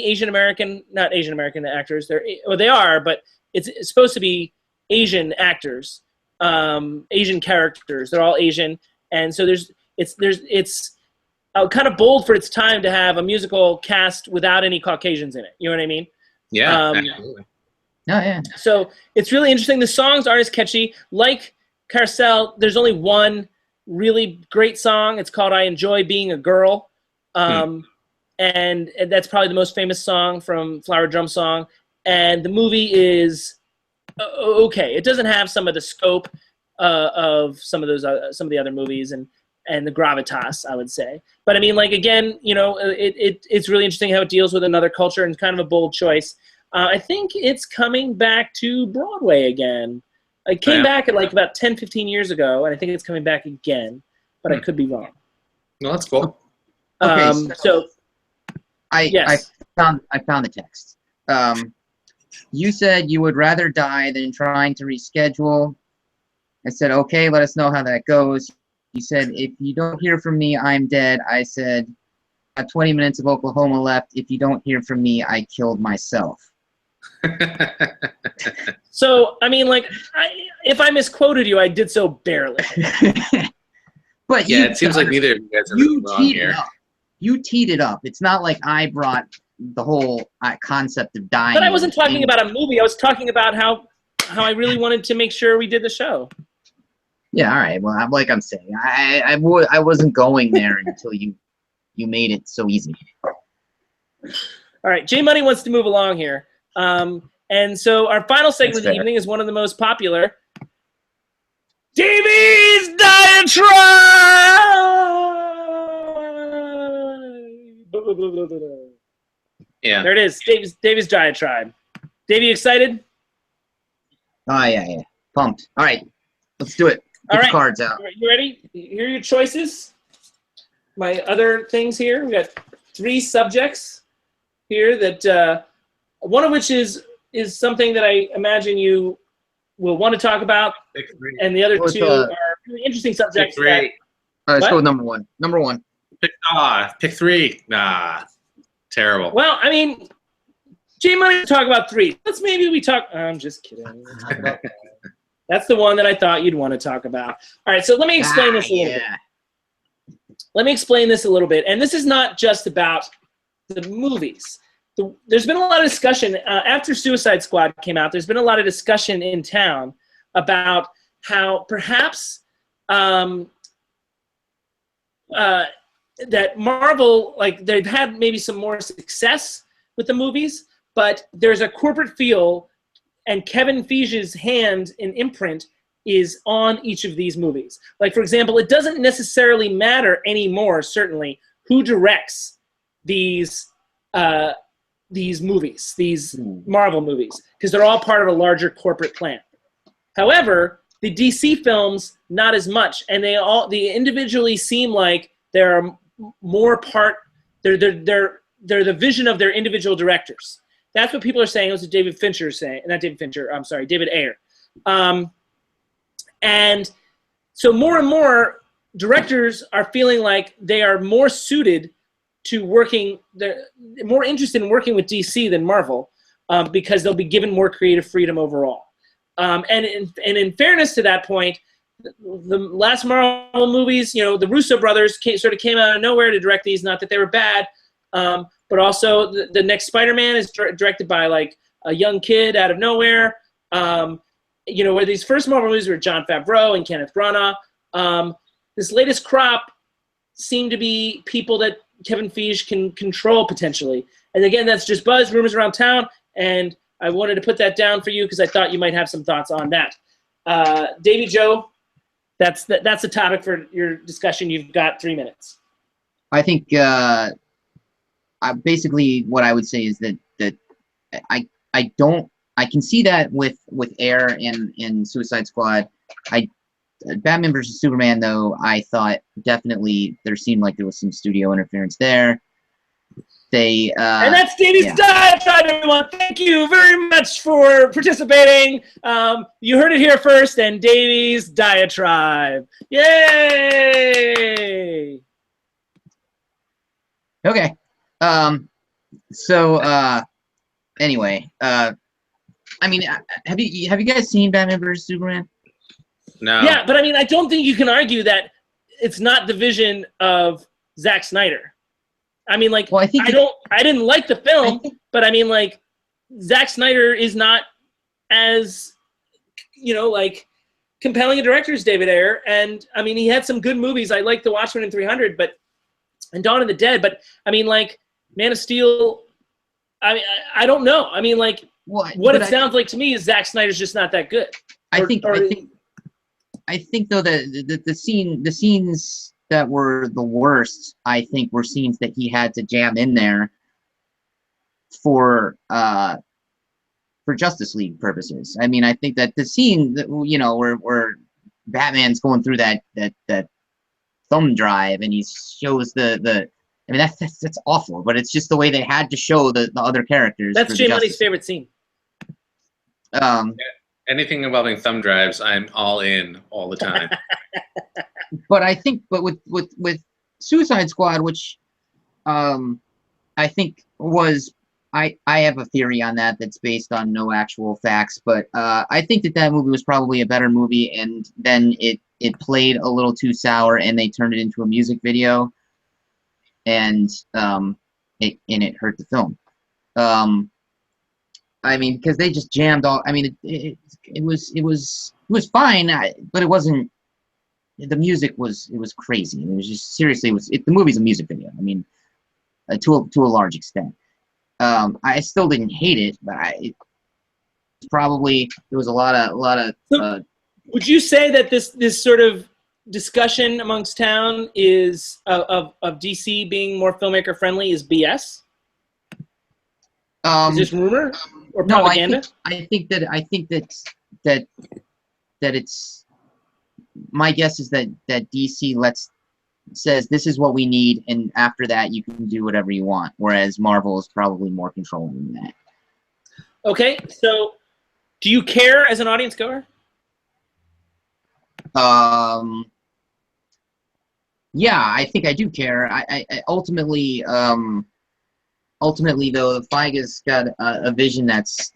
not Asian American actors. They are, but it's supposed to be Asian actors, Asian characters. They're all Asian, and so it's kind of bold for its time to have a musical cast without any Caucasians in it. You know what I mean? Yeah, absolutely. Oh, yeah. So it's really interesting. The songs aren't as catchy. Like Carousel, there's only one really great song. It's called I Enjoy Being a Girl. And that's probably the most famous song from Flower Drum Song. And the movie is okay. It doesn't have some of the scope of some of the other movies and the gravitas, I would say. But I mean, like, again, it's really interesting how it deals with another culture and kind of a bold choice. I think it's coming back to Broadway again. It came back at like about 10, 15 years ago, and I think it's coming back again, but I could be wrong. No, that's cool. Okay, I found the text. You said you would rather die than trying to reschedule. I said, okay, let us know how that goes. You said, if you don't hear from me, I'm dead. I said, I have 20 minutes of Oklahoma left. If you don't hear from me, I killed myself. So, I mean, like, if I misquoted you, I did so barely. But yeah, it seems like neither of you guys are wrong here. You teed it up. It's not like I brought the whole concept of dying. But I wasn't talking about a movie. I was talking about how I really wanted to make sure we did the show. Yeah, all right. Well, like I'm saying, I wasn't going there until you made it so easy. All right, J Money wants to move along here. And so our final segment of the evening is one of the most popular. DAVIE'S Diatribe! Yeah. There it is, DAVIE'S Diatribe. Davey, excited? Oh, yeah. Pumped. All right, let's do it. Get the cards out. You ready? Here are your choices. My other things here. We got 3 subjects here that one of which is something that I imagine you will want to talk about, and the other 2 are really interesting subjects. Pick 3. Let's go with number 1. Number 1. Pick 3. Nah, terrible. Well, I mean, J Money talk about 3. We talk. I'm just kidding. That's the one that I thought you'd want to talk about. All right, so let me explain this a little bit. Let me explain this a little bit. And this is not just about the movies. There's been a lot of discussion after Suicide Squad came out. There's been a lot of discussion in town about how perhaps that Marvel, like, they've had maybe some more success with the movies, but there's a corporate feel, and Kevin Feige's hand and imprint is on each of these movies. Like, for example, it doesn't necessarily matter anymore, certainly, who directs these movies, these Marvel movies, because they're all part of a larger corporate plan. However, the DC films, not as much, and they individually seem like they're more part. They're the vision of their individual directors. That's what people are saying. That's what David Fincher is saying. Not David Fincher. I'm sorry, David Ayer. And so more and more directors are feeling like they are more suited to working. They're more interested in working with DC than Marvel because they'll be given more creative freedom overall. And in fairness to that point, the last Marvel movies, the Russo brothers sort of came out of nowhere to direct these. Not that they were bad. But also the next Spider-Man is directed by like a young kid out of nowhere. Where these first Marvel movies were Jon Favreau and Kenneth Branagh. This latest crop seem to be people that Kevin Feige can control potentially. And again, that's just buzz, rumors around town. And I wanted to put that down for you because I thought you might have some thoughts on that. Davey Joe, that's the topic for your discussion. You've got 3 minutes. I think basically what I would say is that I can see that with Air in Suicide Squad. Batman vs Superman, though, I thought definitely there seemed like there was some studio interference there. And that's Davey's Diatribe, everyone. Thank you very much for participating. You heard it here first, and Davey's Diatribe. Yay! Okay. Anyway, I mean, have you guys seen Batman vs Superman? No. Yeah, but I mean, I don't think you can argue that it's not the vision of Zack Snyder. I mean, like, well, I didn't like the film, but I mean, like, Zack Snyder is not as, like, compelling a director as David Ayer. And I mean, he had some good movies. I like The Watchmen and 300, and Dawn of the Dead. But I mean, like, Man of Steel. I mean, I don't know. I mean, like, what it sounds like to me is Zack Snyder's just not that good. I think though that the scenes that were the worst, I think, were scenes that he had to jam in there for for Justice League purposes. I mean, I think that the scene that, you know, where Batman's going through that thumb drive and he shows the I mean, that's awful, but it's just the way they had to show the other characters. That's Jay Money's favorite scene. Anything involving thumb drives, I'm all in all the time. But I think, with Suicide Squad, which I think was, I have a theory on that's based on no actual facts, but I think that movie was probably a better movie, and then it played a little too sour, and they turned it into a music video, and it hurt the film. I mean, because they just jammed all. I mean, it was fine, but it wasn't. The music was crazy. It was just seriously. The movie's a music video. I mean, to a large extent. I still didn't hate it, but there was a lot of. Would you say that this sort of discussion amongst town is of DC being more filmmaker friendly is BS? Is this rumor or propaganda? No, I think that it's. My guess is that DC says this is what we need, and after that you can do whatever you want. Whereas Marvel is probably more controlling than that. Okay, so do you care as an audience goer? Yeah, I think I do care. I ultimately though, Feige's got a vision that's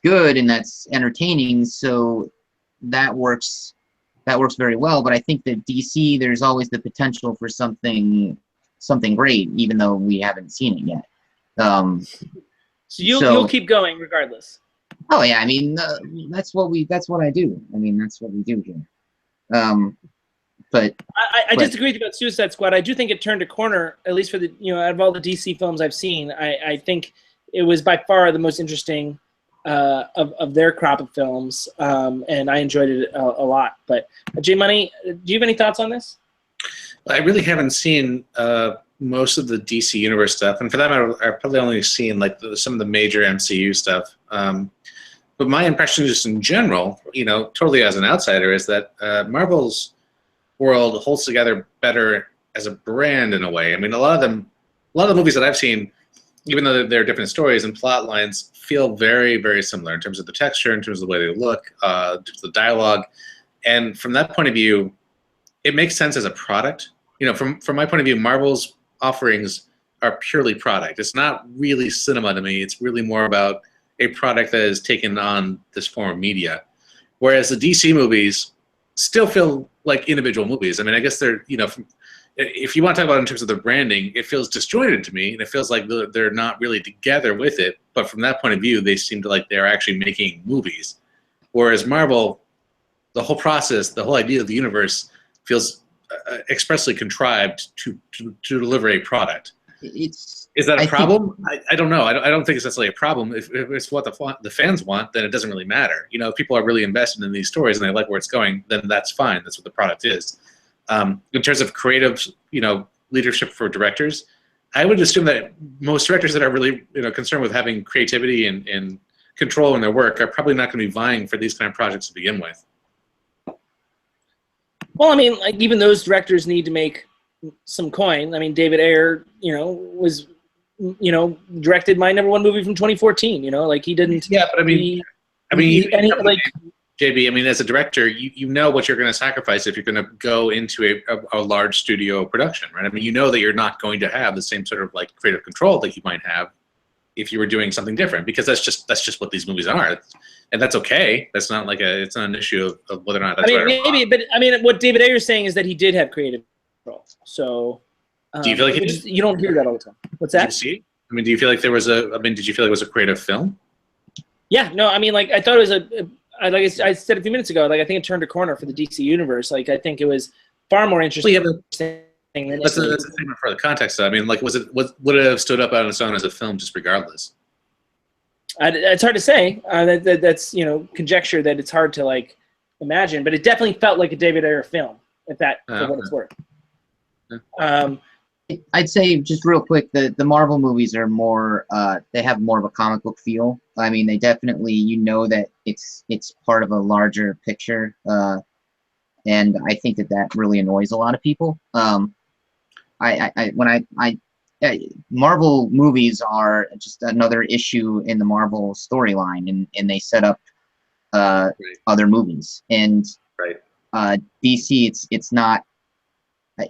good and that's entertaining, so that works very well. But I think that DC, there's always the potential for something great, even though we haven't seen it yet. So you'll keep going regardless. Oh yeah, I mean that's what I do. I mean that's what we do here. But I disagree with you about Suicide Squad. I do think it turned a corner, at least for the out of all the DC films I've seen. I think it was by far the most interesting of their crop of films, and I enjoyed it a lot. But J Money, do you have any thoughts on this? I really haven't seen most of the DC Universe stuff, and for that matter, I've probably only seen like some of the major MCU stuff. But my impression, just in general, totally as an outsider, is that Marvel's world holds together better as a brand in a way. I mean, a lot of the movies that I've seen, even though they're different stories and plot lines, feel very, very similar in terms of the texture, in terms of the way they look, the dialogue. And from that point of view, it makes sense as a product. From my point of view, Marvel's offerings are purely product. It's not really cinema to me. It's really more about a product that has taken on this form of media. Whereas the DC movies still feel like individual movies. I mean, I guess they're, if you want to talk about it in terms of their branding, it feels disjointed to me, and it feels like they're not really together with it. But from that point of view, they seem to like they're actually making movies. Whereas Marvel, the whole process, the whole idea of the universe feels expressly contrived to deliver a product. Is that a problem? I don't know. I don't think it's necessarily a problem. If it's what the fans want, then it doesn't really matter. If people are really invested in these stories and they like where it's going, then that's fine. That's what the product is. In terms of creative, leadership for directors, I would assume that most directors that are really, concerned with having creativity and control in their work are probably not going to be vying for these kind of projects to begin with. Well, I mean, like even those directors need to make some coin. I mean, David Ayer, was, directed my #1 movie from 2014. Like he didn't. Yeah, but JB, I mean, as a director, you know what you're going to sacrifice if you're going to go into a large studio production, right? I mean, that you're not going to have the same sort of like creative control that you might have if you were doing something different, because that's just what these movies are, and that's okay. That's not like it's not an issue of whether or not that's right or wrong. But I mean, what David Ayer is saying is that he did have creative control. So do you feel like you don't hear that all the time? What's that? Did you see? I mean, do you feel like there was did you feel like it was a creative film? Yeah, no, I mean, like I thought it was like I said a few minutes ago, like I think it turned a corner for the DC universe. Like I think it was far more interesting. That's the statement for the context. I mean, like, would it have stood up on its own as a film, just regardless? It's hard to say. That's conjecture that it's hard to like imagine, but it definitely felt like a David Ayer film, for what it's worth. Yeah. I'd say just real quick, the Marvel movies are more they have more of a comic book feel. I mean, they definitely, you know, that it's part of a larger picture, and I think that really annoys a lot of people. Marvel movies are just another issue in the Marvel storyline, and they set up Right. other movies. And Right. DC, it's not.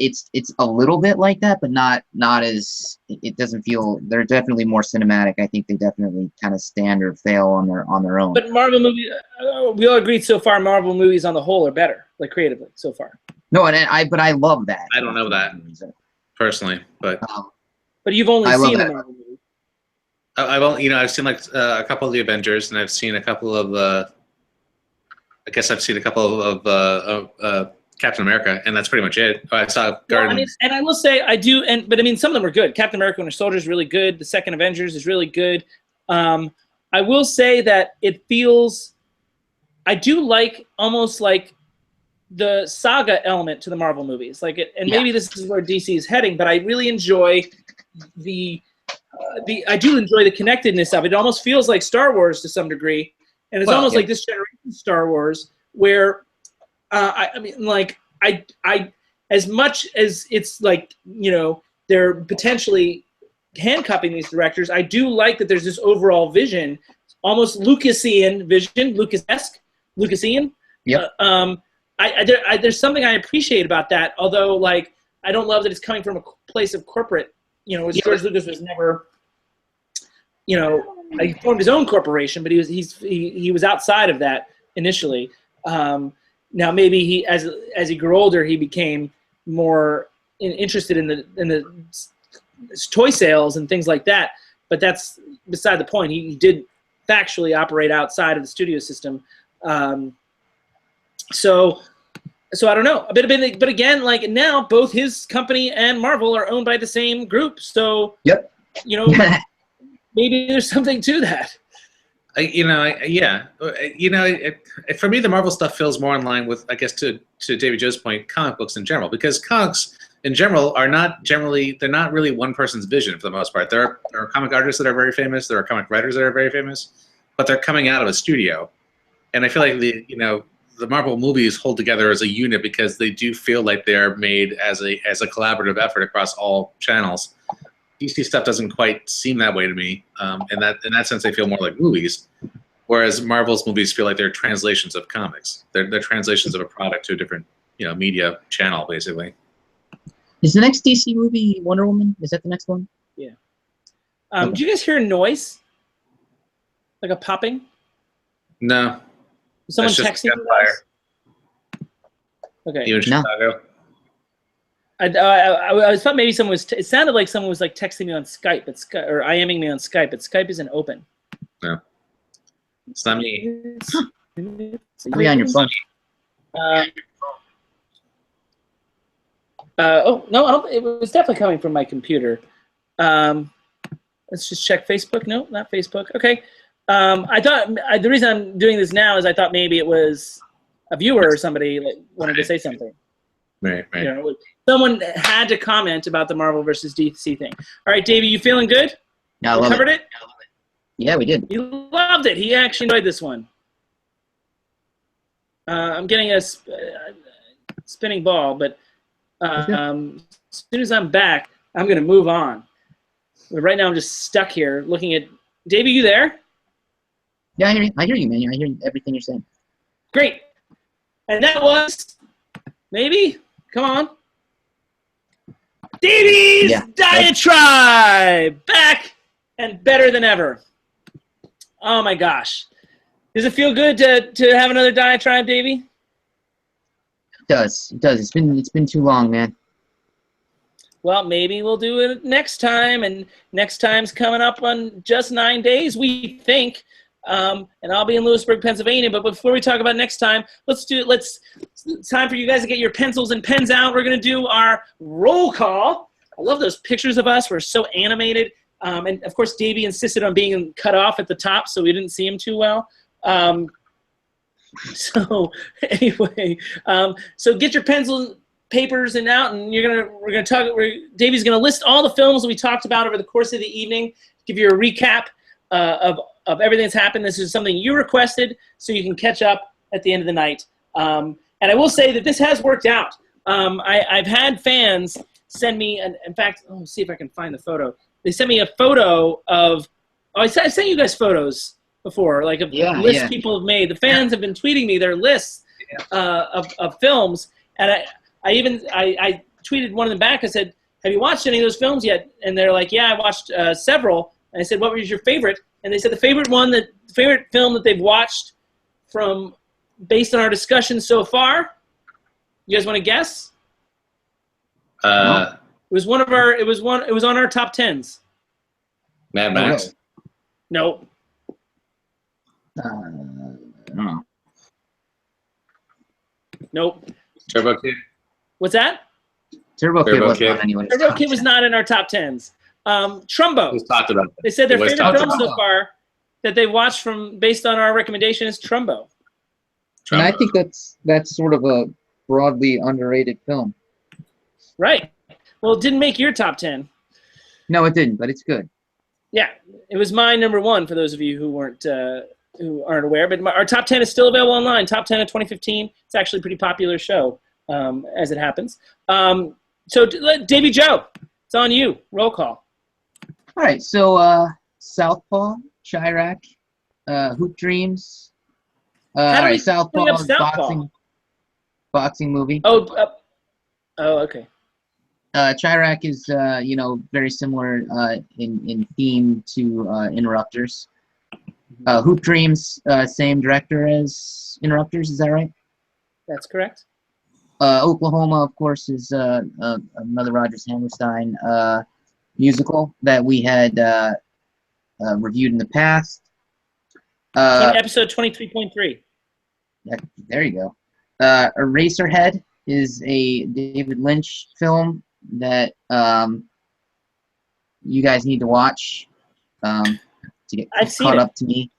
It's a little bit like that, but not as. It doesn't feel. They're definitely more cinematic. I think they definitely kind of stand or fail on their own. But Marvel movies, we all agreed so far. Marvel movies on the whole are better, like creatively so far. No, and I love that. I don't know that personally, but you've only seen the Marvel movies. I've seen like a couple of the Avengers, and I've seen a couple of I guess I've seen a couple of Captain America, and that's pretty much it. I saw Guardians. And I will say I do, but I mean some of them are good. Captain America: Winter Soldier is really good. The second Avengers is really good. I will say that it feels. I do like almost like the saga element to the Marvel movies, like it, and maybe this is where DC is heading. But I really enjoy I do enjoy the connectedness of it. It almost feels like Star Wars to some degree, and it's almost like this generation Star Wars, where I mean, like I as much as it's like, you know, they're potentially handcuffing these directors, I do like that there's this overall vision, almost Lucasian vision, Lucasian. Yep. There's something I appreciate about that, although like I don't love that it's coming from a place of corporate. You know, George Lucas was never, you know, he formed his own corporation, but he was outside of that initially. Now maybe he, as he grew older, he became more interested in the toy sales and things like that. But that's beside the point. He did factually operate outside of the studio system. So I don't know. But again, like now, both his company and Marvel are owned by the same group. So you know, maybe there's something to that. For me, the Marvel stuff feels more in line with, I guess, to David Joe's point, comic books in general, because comics in general they're not really one person's vision for the most part. There are comic artists that are very famous. There are comic writers that are very famous, but they're coming out of a studio, and I feel like the Marvel movies hold together as a unit because they do feel like they're made as a collaborative effort across all channels. DC stuff doesn't quite seem that way to me. In that sense, they feel more like movies, whereas Marvel's movies feel like they're translations of comics. They're translations of a product to a different, media channel, basically. Is the next DC movie Wonder Woman? Is that the next one? Yeah. Do you guys hear a noise? Like a popping? No. Is someone texting you guys? Okay. You in Chicago? I thought maybe someone was. It sounded like someone was like texting me on Skype, or IMing me on Skype, but Skype isn't open. No, it's not me. Be on your phone. Oh no, it was definitely coming from my computer. Let's just check Facebook. No, not Facebook. Okay. I thought the reason I'm doing this now is I thought maybe it was a viewer or somebody that wanted to say something. Right. You know, someone had to comment about the Marvel versus DC thing. All right, Davey, you feeling good? Yeah, I love covered it. Yeah, we did. You loved it. He actually enjoyed this one. I'm getting a spinning ball, but as soon as I'm back, I'm going to move on. But right now, I'm just stuck here looking at. Davey, you there? Yeah, I hear you, man. I hear everything you're saying. Great. And that was maybe. Come on. DAVIE'S Diatribe! Back and better than ever. Oh my gosh. Does it feel good to have another diatribe, Davey? It does. It's been too long, man. Well, maybe we'll do it next time, and next time's coming up on just 9 days, we think. And I'll be in Lewisburg, Pennsylvania. But before we talk about next time, it's time for you guys to get your pencils and pens out. We're going to do our roll call. I love those pictures of us. We're so animated. And, of course, Davey insisted on being cut off at the top, so we didn't see him too well. So, anyway, so get your pencils papers and out, and Davey's gonna list all the films that we talked about over the course of the evening, give you a recap of everything that's happened. This is something you requested, so you can catch up at the end of the night. And I will say that this has worked out. I've had fans send me, and in fact, let's see if I can find the photo. They sent me a photo of. I sent you guys photos before, like of lists people have made. The fans have been tweeting me their lists of films, and I tweeted one of them back. I said, "Have you watched any of those films yet?" And they're like, "Yeah, I watched several." And I said, "What was your favorite?" And they said the favorite film that they've watched based on our discussion so far. You guys want to guess? It was on our top 10s. Mad Max. No. I don't know. Nope. Turbo Kid. What's that? Turbo Kid wasn't on anyone's Turbo top Kid was 10. not in our top 10s. Trumbo. We talked about that. They said their favorite film so far that they watched based on our recommendation is Trumbo. And I think that's sort of a broadly underrated film. Right. Well, it didn't make your top 10. No, it didn't, but it's good. Yeah, it was my number one for those of you who aren't aware. But our top 10 is still available online. Top 10 of 2015. It's actually a pretty popular show, as it happens. So, Davey Joe, it's on you. Roll call. All right, so Southpaw, Chirac, Hoop Dreams. All right, Southpaw, boxing movie. Oh, okay. Chirac is, very similar in theme to Interrupters. Hoop Dreams, same director as Interrupters, is that right? That's correct. Oklahoma, of course, is another Rodgers Hammerstein musical that we had reviewed in the past. Episode 23.3. There you go. Eraserhead is a David Lynch film that you guys need to watch to get caught up to me.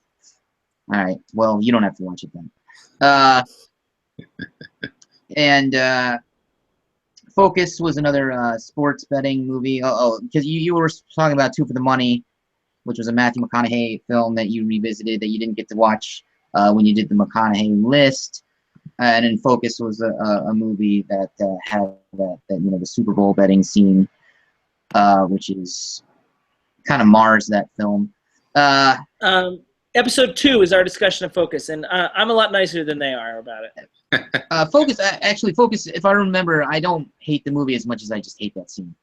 All right. Well, you don't have to watch it then. And Focus was another sports betting movie. Because you were talking about Two for the Money, which was a Matthew McConaughey film that you revisited that you didn't get to watch when you did the McConaughey list. And then Focus was a movie that had the Super Bowl betting scene, which is kind of mars that film. Episode 2 is our discussion of Focus, and I'm a lot nicer than they are about it. Focus, if I remember, I don't hate the movie as much as I just hate that scene.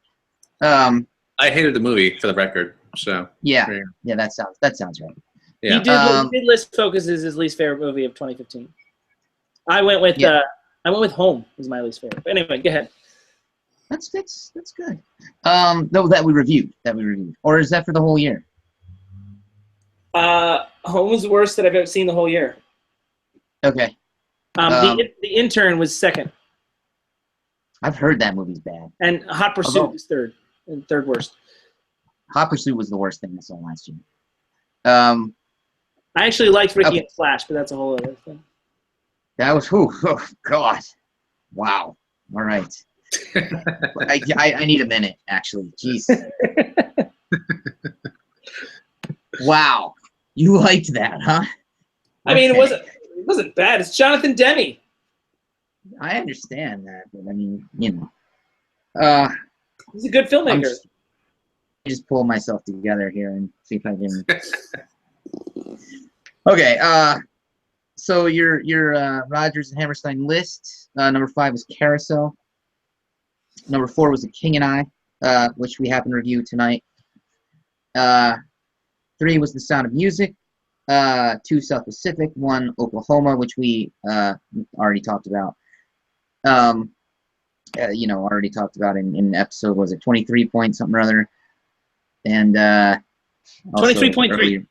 I hated the movie, for the record. So yeah, that sounds right. Yeah. He did list Focus as his least favorite movie of 2015. I went with Home as my least favorite. But anyway, go ahead. That's good. No, that we reviewed. Or is that for the whole year? Home was the worst that I've ever seen the whole year. Okay. The Intern was second. I've heard that movie's bad. And Hot Pursuit was third worst. Hot Pursuit was the worst thing I saw last year. I actually liked Ricky and Flash, but that's a whole other thing. That was oh God, wow. All right, I need a minute actually. Jeez. Wow, you liked that, huh? I mean, it wasn't bad. It's Jonathan Demme. I understand that, but I mean, he's a good filmmaker. Just pull myself together here and see if I can. Okay. So your Rodgers and Hammerstein list. Number 5 was Carousel. Number 4 was The King and I, which we happen to review tonight. 3 was The Sound of Music. 2 South Pacific. 1 Oklahoma, which we already talked about. Already talked about in episode, was it 23 point something or other? And 23.3.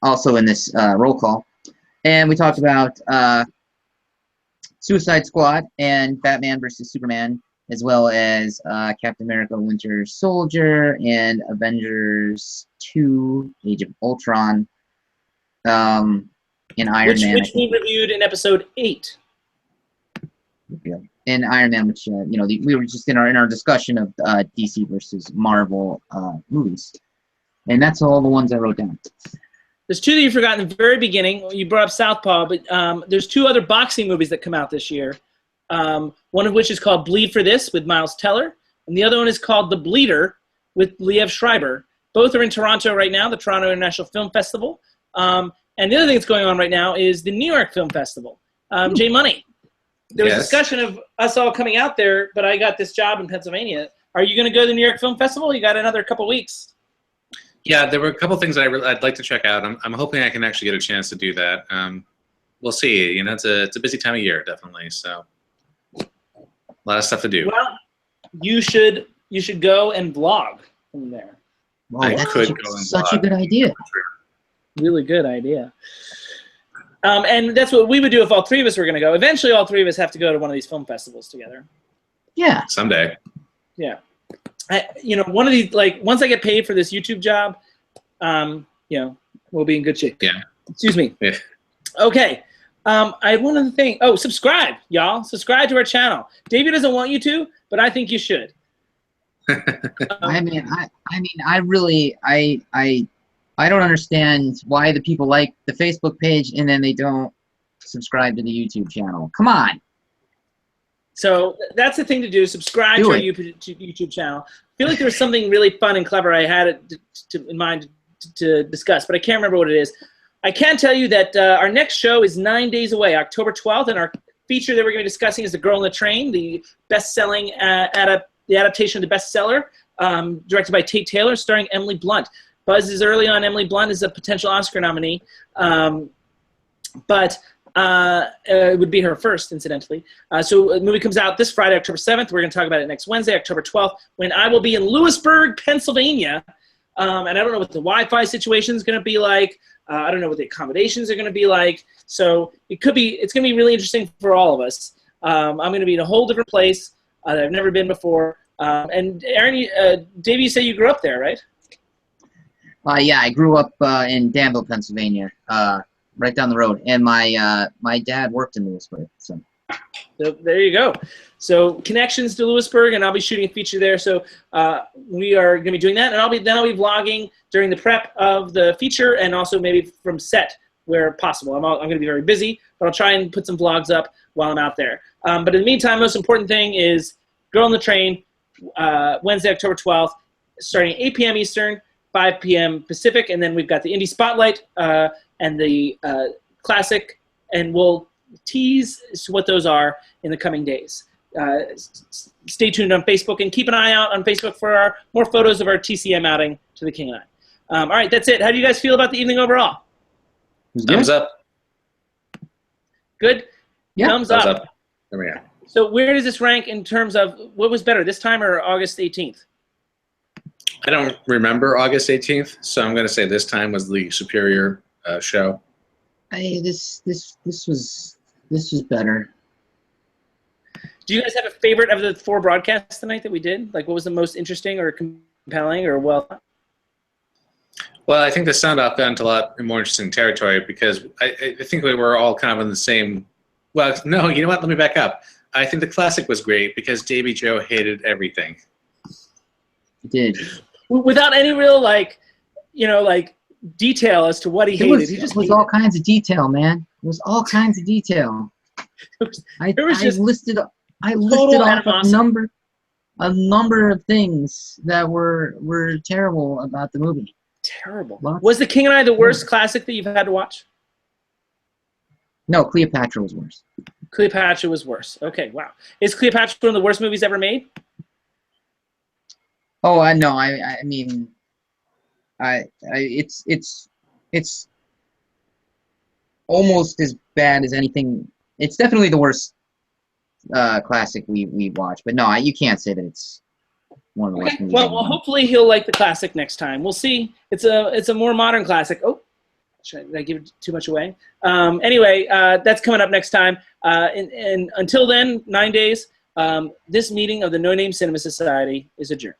Also in this roll call. And we talked about Suicide Squad and Batman vs. Superman, as well as Captain America Winter Soldier and Avengers 2 Age of Ultron and Iron Man. Which we reviewed in episode 8. Yeah. and Iron Man, which you know, we were just in our discussion of DC versus Marvel movies, and that's all the ones I wrote down. There's two that you forgot in the very beginning. You brought up Southpaw, but there's two other boxing movies that come out this year. One of which is called Bleed for This with Miles Teller, and the other one is called The Bleeder with Liev Schreiber. Both are in Toronto right now, the Toronto International Film Festival. And the other thing that's going on right now is the New York Film Festival. Jay Money, there was discussion of us all coming out there, but I got this job in Pennsylvania. Are you going to go to the New York Film Festival? You got another couple weeks. Yeah, there were a couple things that I'd like to check out. I'm hoping I can actually get a chance to do that. We'll see. You know, it's a busy time of year, definitely. So a lot of stuff to do. Well, you should go and vlog from there. Wow, that's such a good idea. Really good idea. And that's what we would do if all three of us were going to go. Eventually, all three of us have to go to one of these film festivals together. Yeah. Someday. Yeah. You know, one of these, like, once I get paid for this YouTube job, you know, we'll be in good shape. Yeah. Excuse me. Yeah. Okay. I have one other thing. Oh, subscribe, y'all. Subscribe to our channel. Davey doesn't want you to, but I think you should. I mean, I don't understand why the people like the Facebook page and then they don't subscribe to the YouTube channel. Come on. So that's the thing to do. Subscribe to our YouTube channel. I feel like there was something really fun and clever I had in mind to discuss, but I can't remember what it is. I can tell you that our next show is 9 days away, October 12th, and our feature that we're going to be discussing is The Girl on the Train, the best-selling the adaptation of the bestseller, directed by Tate Taylor, starring Emily Blunt. Buzz is early on. Emily Blunt is a potential Oscar nominee, but it would be her first, incidentally. So the movie comes out this Friday, October 7th. We're going to talk about it next Wednesday, October 12th, when I will be in Lewisburg, Pennsylvania. And I don't know what the Wi-Fi situation is going to be like. I don't know what the accommodations are going to be like. So it's going to be really interesting for all of us. I'm going to be in a whole different place that I've never been before. And Aaron, Davey, you say you grew up there, right? Yeah, I grew up in Danville, Pennsylvania, right down the road. And my dad worked in Lewisburg. So there you go. So connections to Lewisburg, and I'll be shooting a feature there. So we are going to be doing that, and I'll be vlogging during the prep of the feature, and also maybe from set where possible. I'm going to be very busy, but I'll try and put some vlogs up while I'm out there. But in the meantime, most important thing is Girl on the Train, Wednesday, October 12th, starting at 8 p.m. Eastern, 5 p.m. Pacific, and then we've got the Indie Spotlight and the Classic, and we'll tease what those are in the coming days. Stay tuned on Facebook, and keep an eye out on Facebook for more photos of our TCM outing to the King and I. All right, that's it. How do you guys feel about the evening overall? Thumbs up. Good? Yeah. Thumbs up. There we go. So where does this rank in terms of what was better, this time or August 18th? I don't remember August 18th, so I'm going to say this time was the superior show. This was better. Do you guys have a favorite of the 4 broadcasts tonight that we did? Like, what was the most interesting or compelling or well? Well, I think the sound off got into a lot more interesting territory because I think we were all kind of in the same. Well, no, you know what? Let me back up. I think the Classic was great because Davey Joe hated everything. He did. Without any real, detail as to what he hated. It was all kinds of detail, man. It was all kinds of detail. I listed off a number of things that were terrible about the movie. Terrible. Was The King and I the worst classic that you've had to watch? No, Cleopatra was worse. Cleopatra was worse. Okay, wow. Is Cleopatra one of the worst movies ever made? Oh, I know. I mean, it's almost as bad as anything. It's definitely the worst classic we watched. But no, you can't say that it's one of the worst movies. Well, hopefully he'll like the classic next time. We'll see. It's a more modern classic. Oh, did I give too much away? Anyway, that's coming up next time. And until then, 9 days. This meeting of the No Name Cinema Society is adjourned.